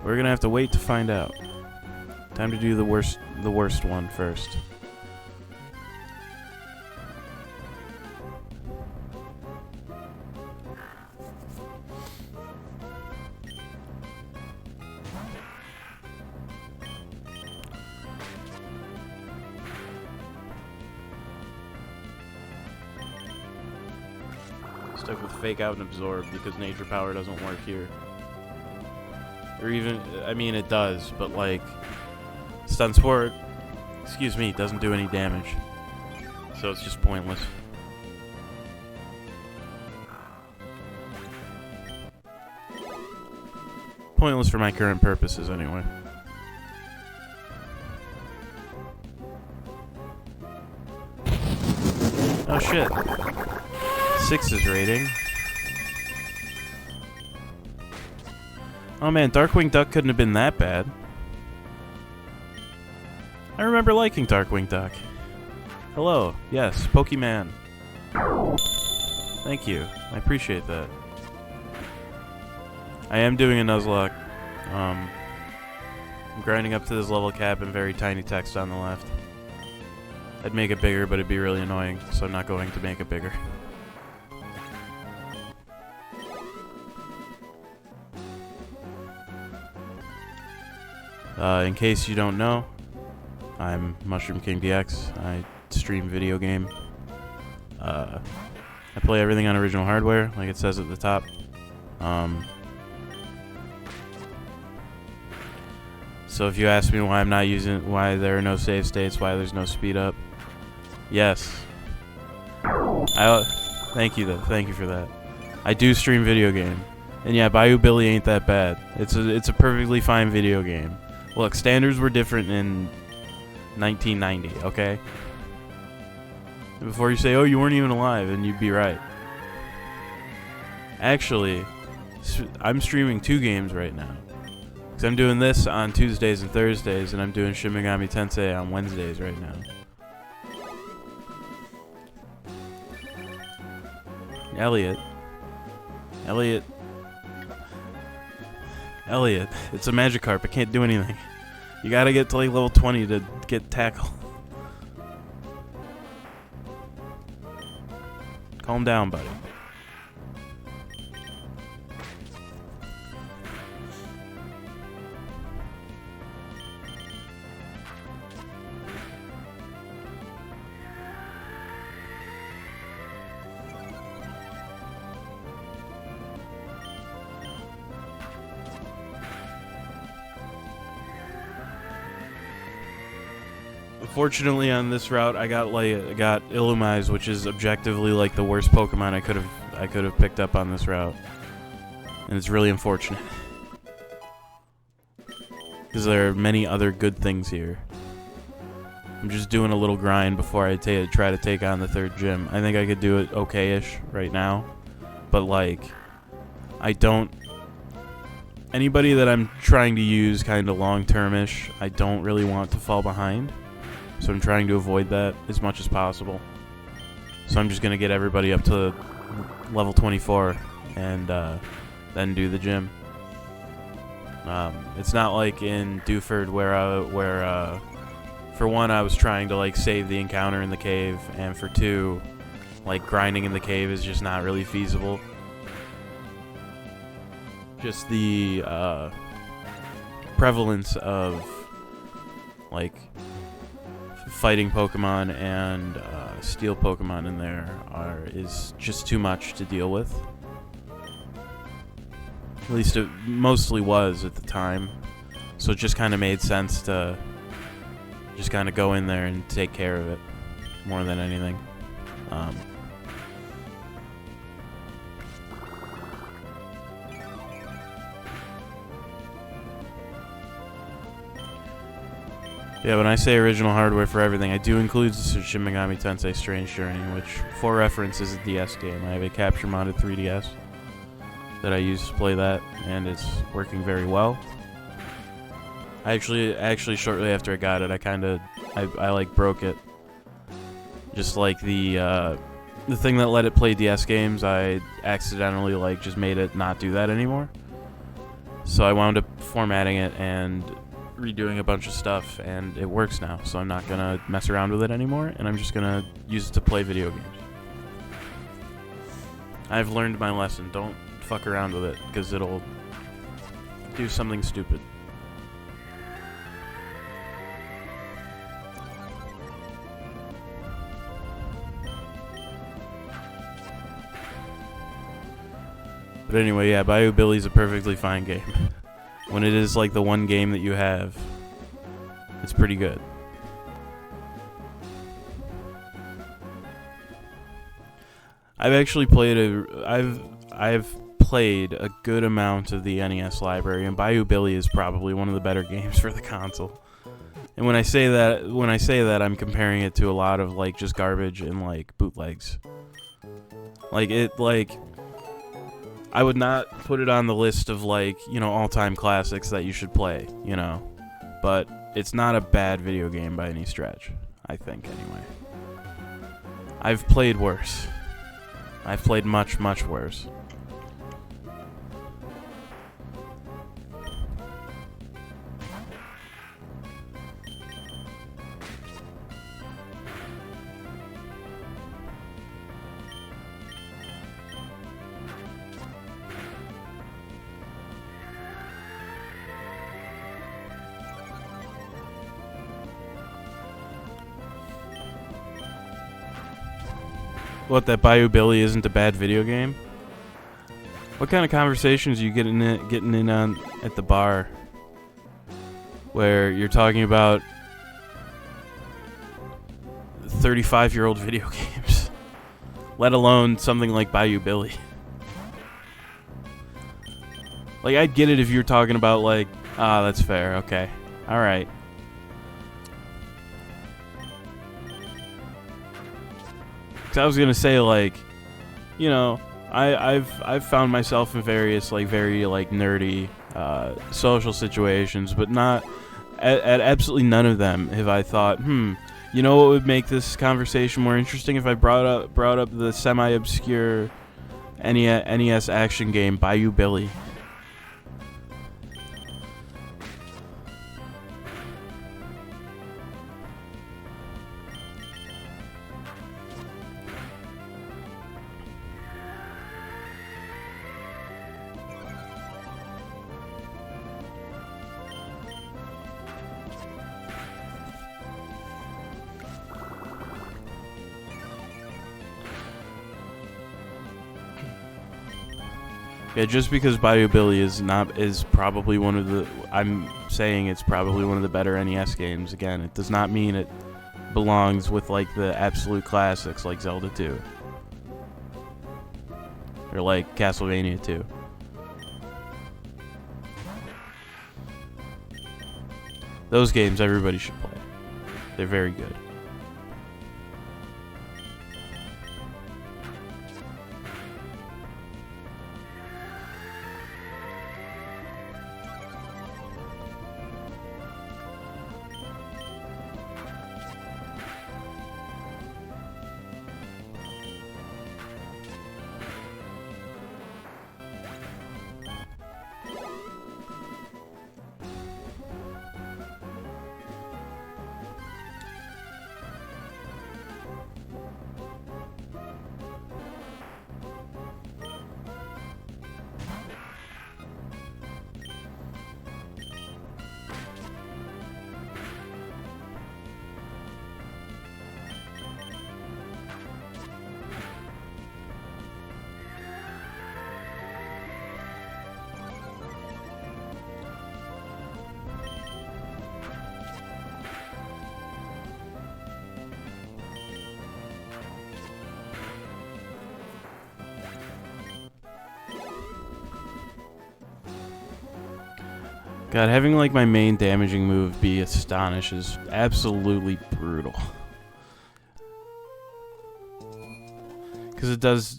we're gonna have to wait to find out. Time to do the worst one first. Stuck with Fake Out and Absorb because Nature Power doesn't work here. Or even, I mean it does, but like, Stun Sport, excuse me, doesn't do any damage. So it's just pointless. Pointless for my current purposes anyway. Oh shit. 6's rating. Oh man, Darkwing Duck couldn't have been that bad. I remember liking Darkwing Duck. Hello, yes, Pokemon. Thank you, I appreciate that. I am doing a Nuzlocke. I'm grinding up to this level cap and very tiny text on the left. I'd make it bigger, but it'd be really annoying, so I'm not going to make it bigger. In case you don't know, I'm Mushroom King DX. I stream video game. I play everything on original hardware, like it says at the top. So if you ask me why I'm not using, why there are no save states, why there's no speed up, yes. Thank you for that. I do stream video game, and yeah, Bayou Billy ain't that bad. It's a perfectly fine video game. Look, standards were different in 1990, okay? And before you say, oh, you weren't even alive, and you'd be right. Actually, I'm streaming 2 games right now. Because I'm doing this on Tuesdays and Thursdays, and I'm doing Shin Megami Tensei on Wednesdays right now. Elliot, it's a Magikarp. I can't do anything. You gotta get to like level 20 to get Tackle. Calm down, buddy. Fortunately, on this route, I got Illumise, which is objectively like the worst Pokemon I could have picked up on this route, and it's really unfortunate because there are many other good things here. I'm just doing a little grind before I try to take on the third gym. I think I could do it okay-ish right now, but like, I don't. Anybody that I'm trying to use kind of long-term-ish, I don't really want to fall behind, so I'm trying to avoid that as much as possible. So I'm just gonna get everybody up to level 24 and then do the gym. It's not like in Dewford where for one, I was trying to like save the encounter in the cave, and for two, like grinding in the cave is just not really feasible. Just the prevalence of like fighting Pokemon and steel Pokemon in there is just too much to deal with. At least it mostly was at the time, so it just kind of made sense to just kind of go in there and take care of it more than anything. Yeah, when I say original hardware for everything, I do include Shin Megami Tensei Strange Journey, which, for reference, is a DS game. I have a capture modded 3DS that I use to play that, and it's working very well. Actually, shortly after I got it, I like broke it. Just like the thing that let it play DS games, I accidentally like just made it not do that anymore. So I wound up formatting it and redoing a bunch of stuff, and it works now. So I'm not gonna mess around with it anymore, and I'm just gonna use it to play video games. I've learned my lesson. Don't fuck around with it, because it'll do something stupid. But anyway, yeah, Bayou Billy's a perfectly fine game. When it is like the one game that you have, it's pretty good. I've actually played I've played a good amount of the NES library, and Bayou Billy is probably one of the better games for the console. And when I say that, I'm comparing it to a lot of like just garbage and like bootlegs. I would not put it on the list of like, all-time classics that you should play, but it's not a bad video game by any stretch, I think, anyway. I've played worse. I've played much, much worse. What, that Bayou Billy isn't a bad video game? What kind of conversations are you getting in on at the bar where you're talking about 35-year-old video games, let alone something like Bayou Billy? Like, I'd get it if you were talking about like, that's fair, okay, all right. I was gonna say, like, I've found myself in various like very like nerdy social situations, but not at absolutely none of them have I thought, what would make this conversation more interesting if I brought up the semi-obscure NES action game Bayou Billy. Yeah, just because Bayou Billy is probably one of the, I'm saying it's probably one of the better NES games. Again, it does not mean it belongs with like the absolute classics like Zelda 2 or like Castlevania 2. Those games everybody should play. They're very good. God, having like my main damaging move be Astonish is absolutely brutal. Because it does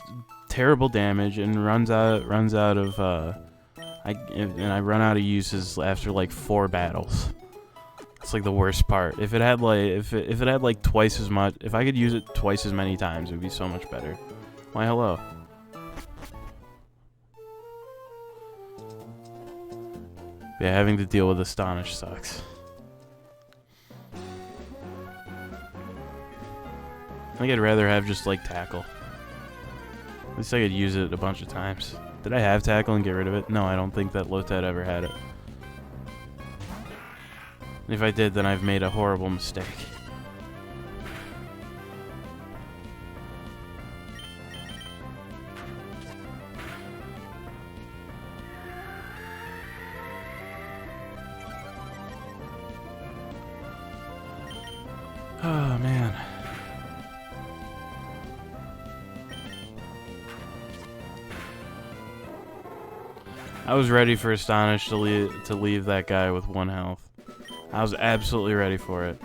terrible damage and runs out of I run out of uses after like 4 battles. It's like the worst part. If it had like if it had like twice as much, if I could use it twice as many times, it would be so much better. Why, hello. Yeah, having to deal with Astonish sucks. I think I'd rather have just like Tackle. At least I could use it a bunch of times. Did I have Tackle and get rid of it? No, I don't think that Lotad ever had it. And if I did, then I've made a horrible mistake. Oh, man. I was ready for Astonish to leave that guy with 1 health. I was absolutely ready for it.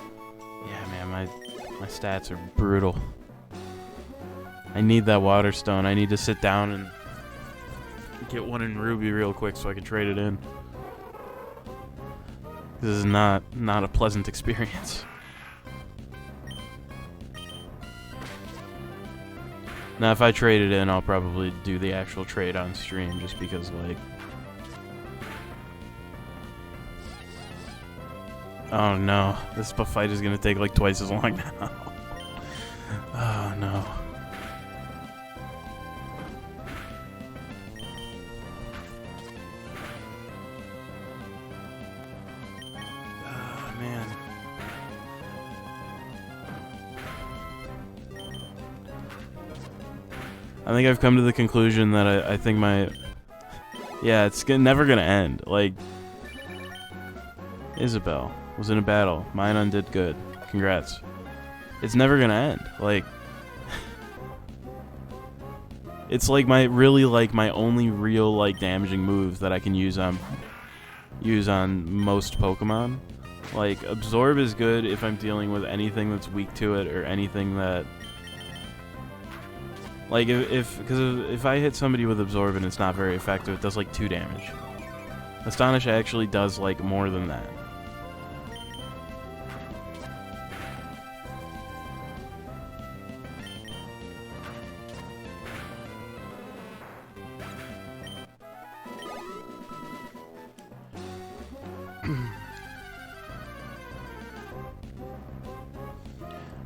Yeah, man, my stats are brutal. I need that Water Stone. I need to sit down and get one in Ruby real quick so I can trade it in. This is not a pleasant experience. Now, if I trade it in, I'll probably do the actual trade on stream just because, like... Oh, no. This fight is going to take, like, twice as long now. Oh, no. Oh, man. I think I've come to the conclusion that I think my... Yeah, it's never gonna end. Like... Isabelle was in a battle. Mine undid good. Congrats. It's never gonna end. Like... It's like my only real, like, damaging move that I can use on most Pokemon. Like, Absorb is good if I'm dealing with anything that's weak to it or anything that... Like, if I hit somebody with Absorb and it's not very effective, it does, like, 2 damage. Astonish actually does, like, more than that.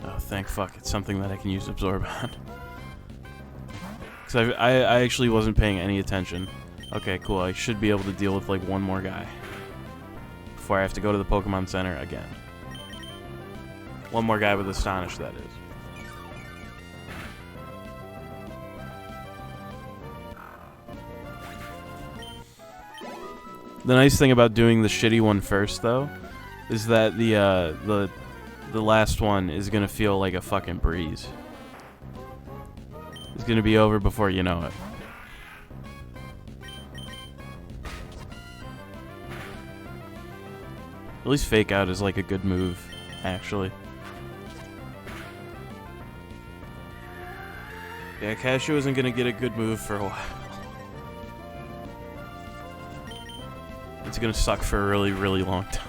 Oh, thank fuck, it's something that I can use Absorb on. Because I actually wasn't paying any attention. Okay, cool. I should be able to deal with, like, one more guy before I have to go to the Pokemon Center again. One more guy with Astonish, that is. The nice thing about doing the shitty one first, though, is that the the last one is gonna feel like a fucking breeze. It's gonna be over before you know it. At least fake out is like a good move, actually. Yeah, Cashew isn't gonna get a good move for a while. It's gonna suck for a really, really long time.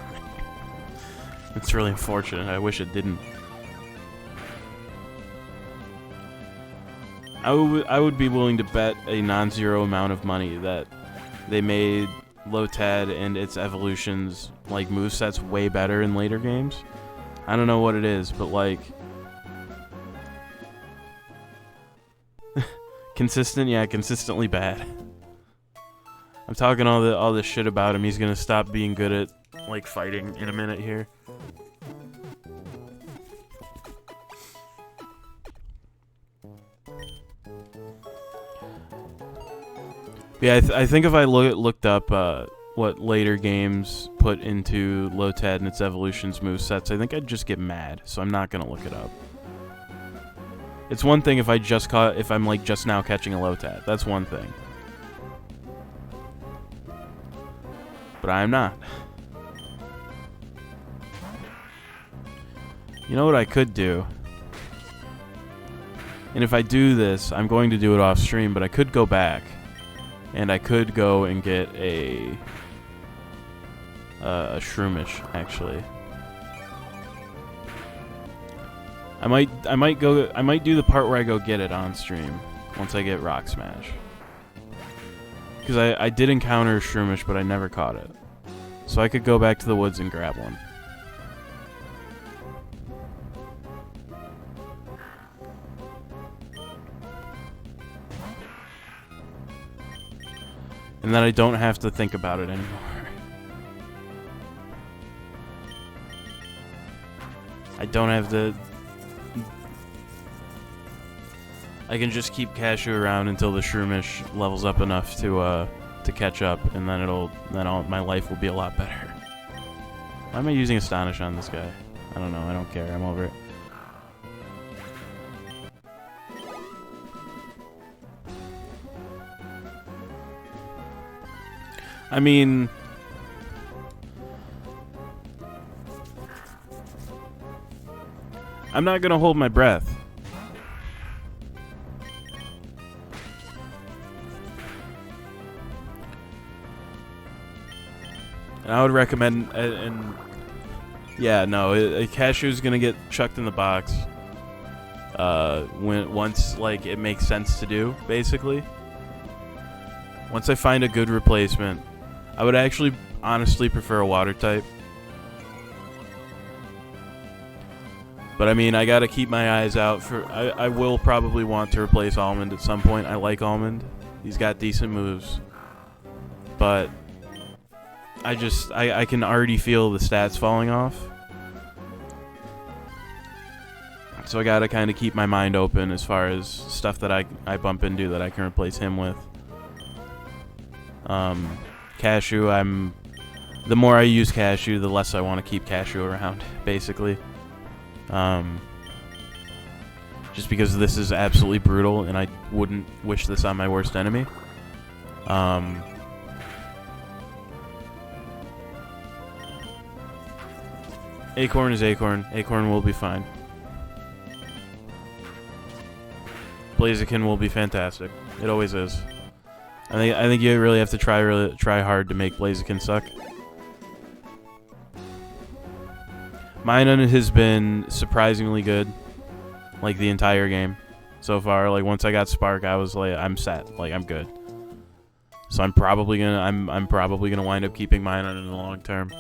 It's really unfortunate. I wish it didn't. I would be willing to bet a non-zero amount of money that they made Lotad and its evolutions, like, movesets way better in later games. I don't know what it is, but, like... consistent? Yeah, consistently bad. I'm talking all this shit about him. He's gonna stop being good at, like, fighting in a minute here. Yeah, I think if I looked up what later games put into Lotad and its evolutions movesets, I think I'd just get mad. So I'm not gonna look it up. It's one thing if I'm like just now catching a Lotad. That's one thing. But I'm not. You know what I could do? And if I do this, I'm going to do it off stream, but I could go back. And I could go and get a Shroomish, actually. I might do the part where I go get it on stream once I get Rock Smash. Because I did encounter a Shroomish, but I never caught it. So I could go back to the woods and grab one. And then I don't have to think about it anymore. I don't have to... I can just keep Cashew around until the Shroomish levels up enough to catch up, and then my life will be a lot better. Why am I using Astonish on this guy? I don't know, I don't care, I'm over it. I mean... I'm not gonna hold my breath. And I would recommend... yeah, no, Cashew's gonna get chucked in the box. Once, like, it makes sense to do, basically. Once I find a good replacement... I would actually honestly prefer a water type. But I mean, I gotta keep my eyes out for... I will probably want to replace Almond at some point. I like Almond. He's got decent moves. But... I can already feel the stats falling off. So I gotta kind of keep my mind open as far as stuff that I bump into that I can replace him with. Cashew, the more I use Cashew, the less I want to keep Cashew around, basically. Just because this is absolutely brutal, and I wouldn't wish this on my worst enemy. Acorn is Acorn. Acorn will be fine. Blaziken will be fantastic. It always is. I think you really have to try hard to make Blaziken suck. Minun has been surprisingly good, like the entire game so far. Like once I got Spark, I was like, I'm set, like I'm good. So I'm probably gonna wind up keeping Minun in the long term.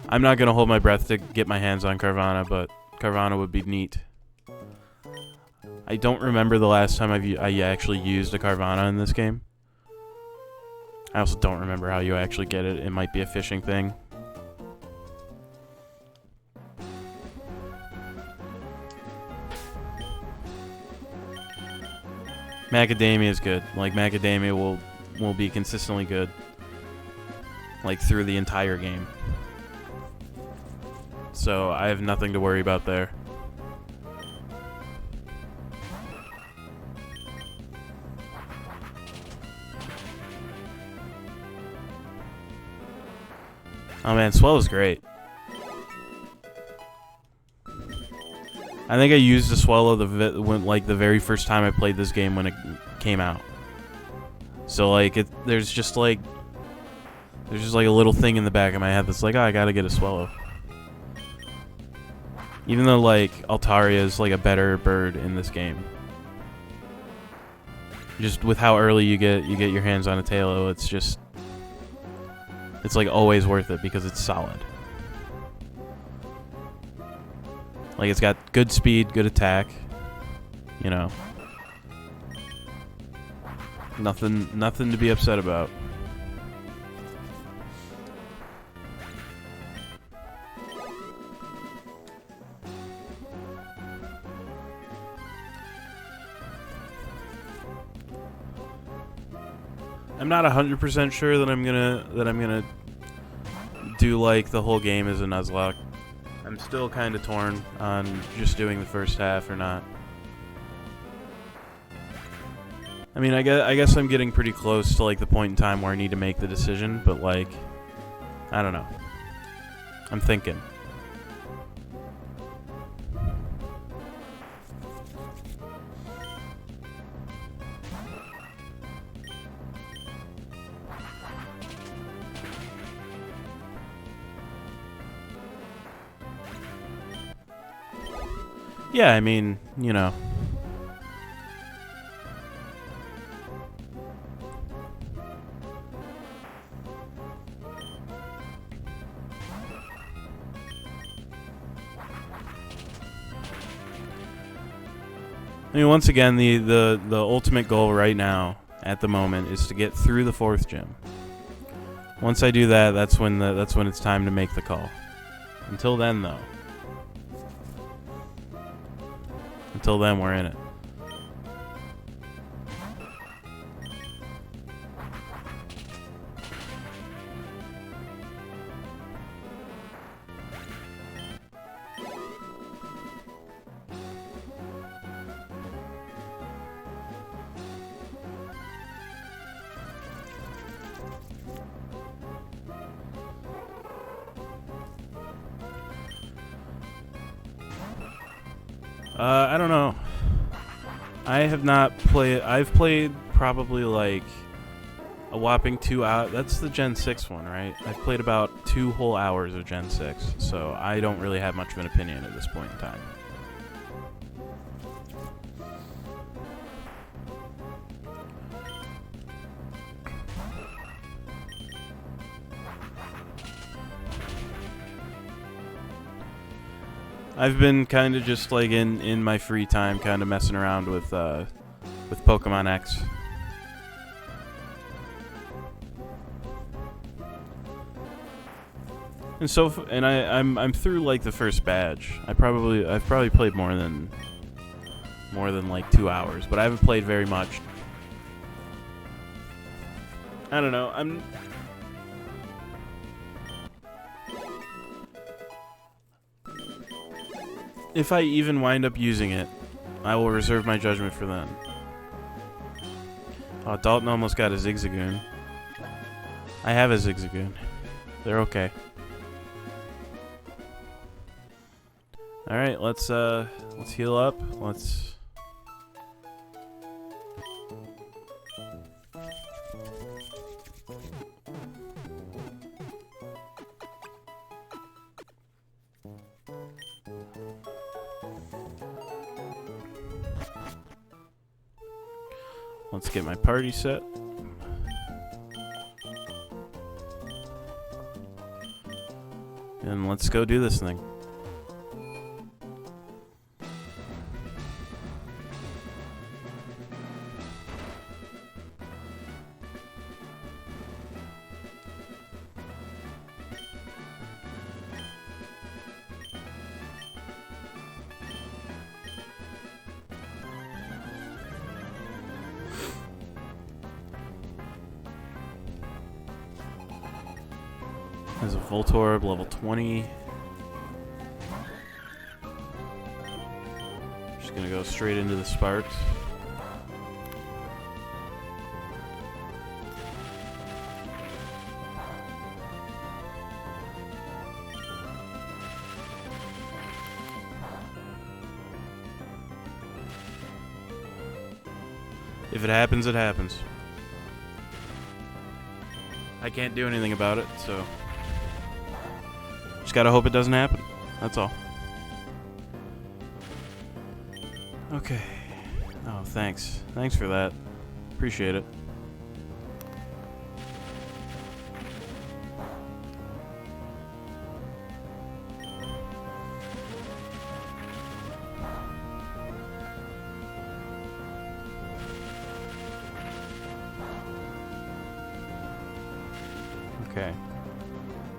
I'm not gonna hold my breath to get my hands on Carvanha, but Carvanha would be neat. I don't remember the last time I actually used a Carvanha in this game. I also don't remember how you actually get it. It might be a fishing thing. Macadamia is good. Like, Macadamia will be consistently good. Like, through the entire game. so I have nothing to worry about there. Oh man, Swellow's great. I think I used the Swellow the very first time I played this game when it came out. So like there's just like a little thing in the back of my head that's like, oh, I gotta get a Swellow. Even though like Altaria is like a better bird in this game. Just with how early you get your hands on a Tailo, it's like always worth it because it's solid. Like it's got good speed, good attack, you know. Nothing to be upset about. I'm not 100% sure that I'm gonna do like the whole game as a Nuzlocke. I'm still kind of torn on just doing the first half or not. I mean, I guess I'm getting pretty close to like the point in time where I need to make the decision, but like, I don't know. I'm thinking. Yeah, I mean, you know. I mean, once again, the ultimate goal right now, at the moment, is to get through the 4th gym. Once I do that, that's when it's time to make the call. Until then, though. Until then, we're in it. I don't know. I have not played. I've played probably like a whopping 2 hours. That's the Gen 6 one, right? I've played about 2 whole hours of Gen 6, so I don't really have much of an opinion at this point in time. I've been kind of just like in my free time, kind of messing around with Pokemon X. And I'm through like the first badge. I've probably played more than like 2 hours, but I haven't played very much. I don't know. If I even wind up using it, I will reserve my judgment for then. Oh, Dalton almost got a Zigzagoon. I have a Zigzagoon. They're okay. All right, let's heal up. Let's get my party set. And let's go do this thing. There's a Voltorb, level 20. Gonna go straight into the sparks. If it happens, it happens. I can't do anything about it, so just gotta hope it doesn't happen. That's all. Okay. Oh, thanks. Thanks for that. Appreciate it. Okay.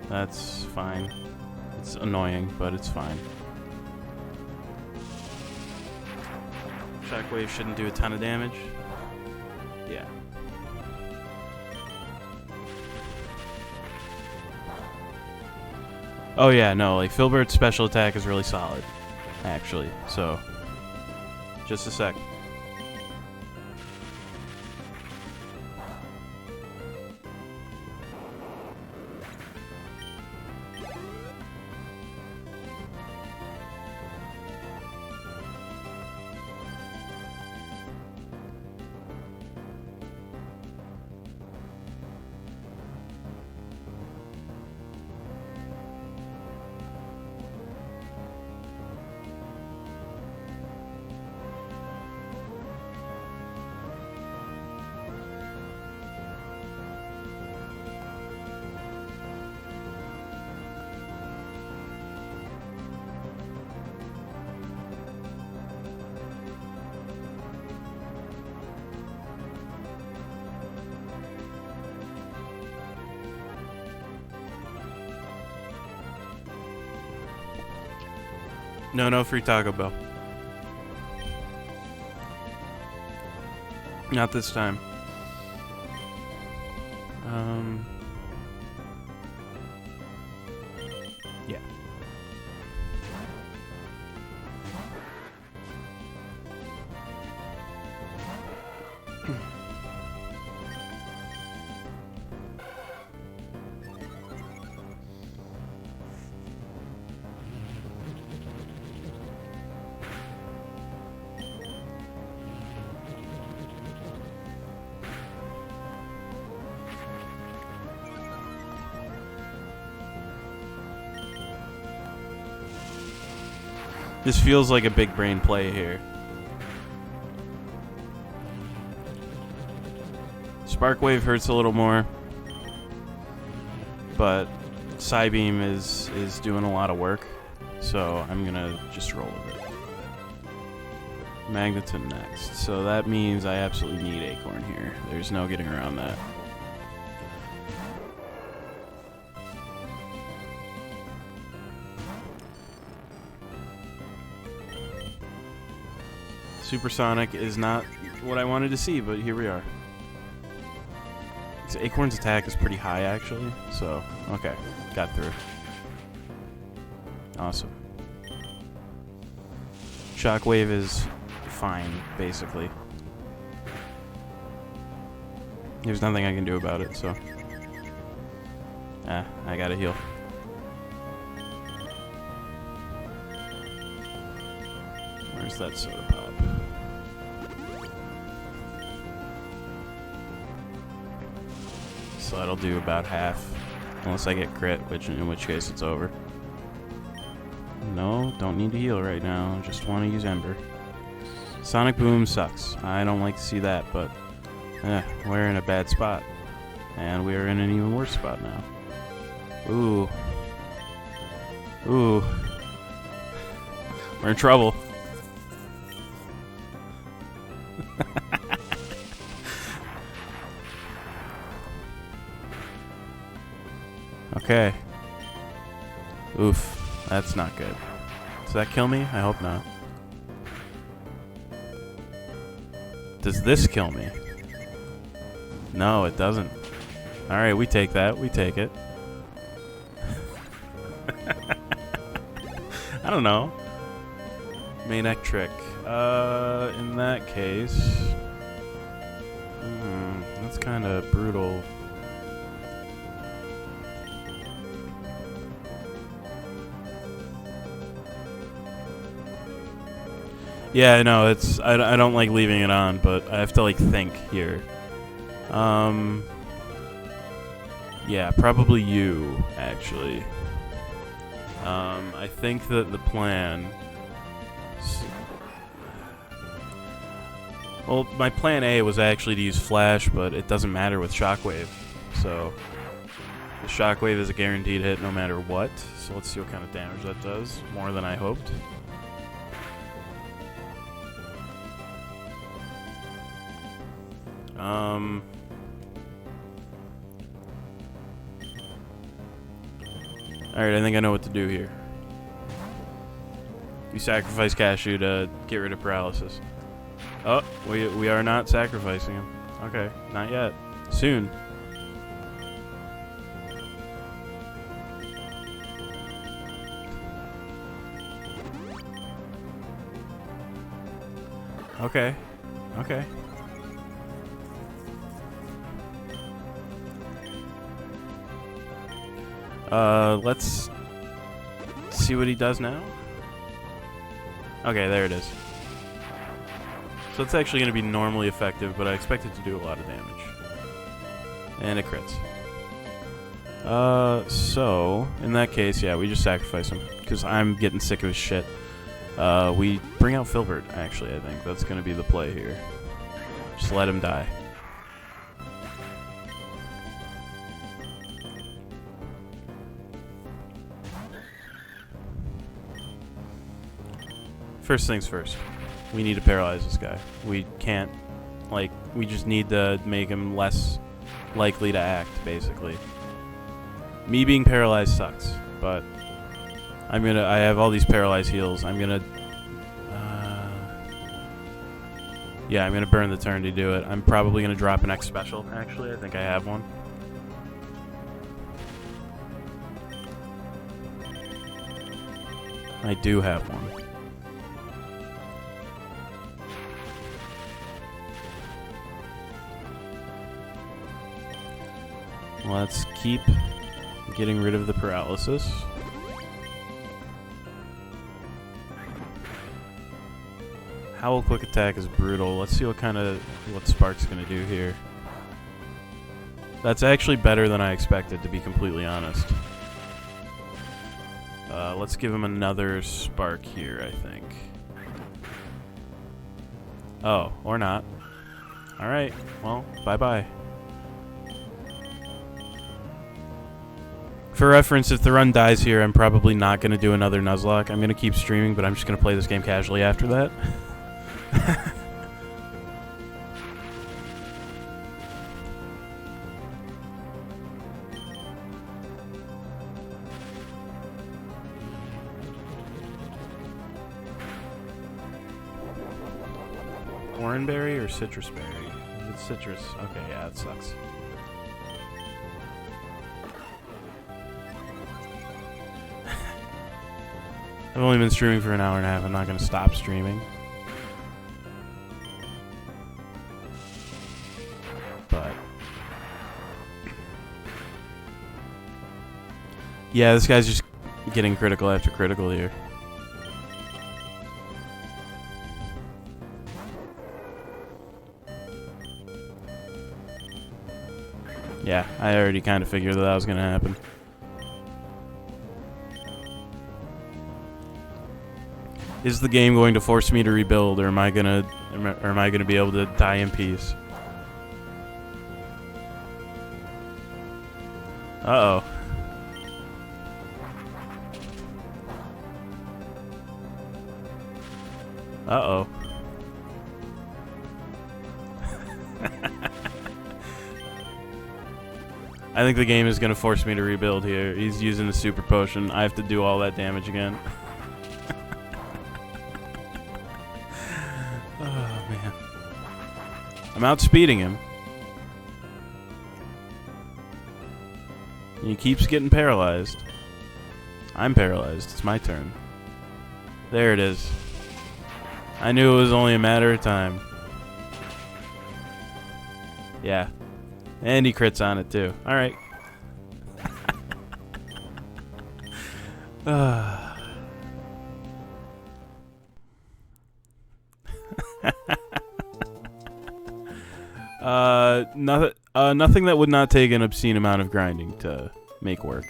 That's fine. It's annoying, but it's fine. Shockwave shouldn't do a ton of damage. Yeah. Oh yeah, no, like Filbert's special attack is really solid, actually. So, just a sec. No free Taco Bell. Not this time. Yeah. This feels like a big brain play here. Spark Wave hurts a little more, but Psybeam is doing a lot of work, so I'm gonna just roll with it. Magneton next, so that means I absolutely need Acorn here. There's no getting around that. Supersonic is not what I wanted to see, but here we are. So Acorn's attack is pretty high, actually, so, okay, got through. Awesome. Shockwave is fine, basically. There's nothing I can do about it, so. I gotta heal. Where's that soda pop? So that'll do about half, unless I get crit, in which case it's over. No, don't need to heal right now, just want to use Ember. Sonic Boom sucks. I don't like to see that, but we're in a bad spot. And we're in an even worse spot now. Ooh. Ooh. We're in trouble. Okay. Oof. That's not good. Does that kill me? I hope not. Does this kill me? No, it doesn't. Alright, we take that. We take it. I don't know. Main Trick. In that case... that's kind of brutal. Yeah, I know, it's... I don't like leaving it on, but I have to, like, think here. Yeah, probably you, actually. I think that the plan... Well, my plan A was actually to use Flash, but it doesn't matter with Shockwave. So, the Shockwave is a guaranteed hit no matter what. So let's see what kind of damage that does. More than I hoped. Alright, I think I know what to do here. We sacrifice Cashew to get rid of paralysis. Oh, we are not sacrificing him. Okay, not yet. Soon. Okay. Okay. Let's see what he does now. Okay, there it is. So it's actually going to be normally effective, but I expect it to do a lot of damage. And it crits. So, in that case, yeah, we just sacrifice him, because I'm getting sick of his shit. We bring out Filbert, actually, I think. That's going to be the play here. Just let him die. First things first. We need to paralyze this guy. We can't, like, we just need to make him less likely to act, basically. Me being paralyzed sucks, but I have all these paralyzed heals. I'm gonna burn the turn to do it. I'm probably gonna drop an X special, actually. I think I have one. I do have one. Let's keep getting rid of the paralysis. Howl Quick Attack is brutal. Let's see what Spark's gonna do here. That's actually better than I expected, to be completely honest. Let's give him another Spark here, I think. Oh, or not. Alright, well, bye-bye. For reference, if the run dies here, I'm probably not going to do another Nuzlocke. I'm going to keep streaming, but I'm just going to play this game casually after that. Oranberry or Citrus Berry? It's Citrus. Okay, yeah, it sucks. I've only been streaming for an hour and a half. I'm not going to stop streaming. But yeah, this guy's just getting critical after critical here. Yeah, I already kind of figured that was going to happen. Is the game going to force me to rebuild, or am I gonna be able to die in peace? Uh-oh. Uh-oh. I think the game is gonna force me to rebuild here. He's using the super potion. I have to do all that damage again. I'm outspeeding him. He keeps getting paralyzed. I'm paralyzed. It's my turn. There it is. I knew it was only a matter of time. Yeah. And he crits on it too. Alright. Nothing that would not take an obscene amount of grinding to make work.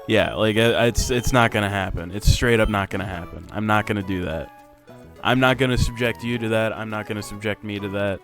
Yeah, like it's not gonna happen. It's straight up not gonna happen. I'm not gonna do that. I'm not gonna subject you to that. I'm not gonna subject me to that.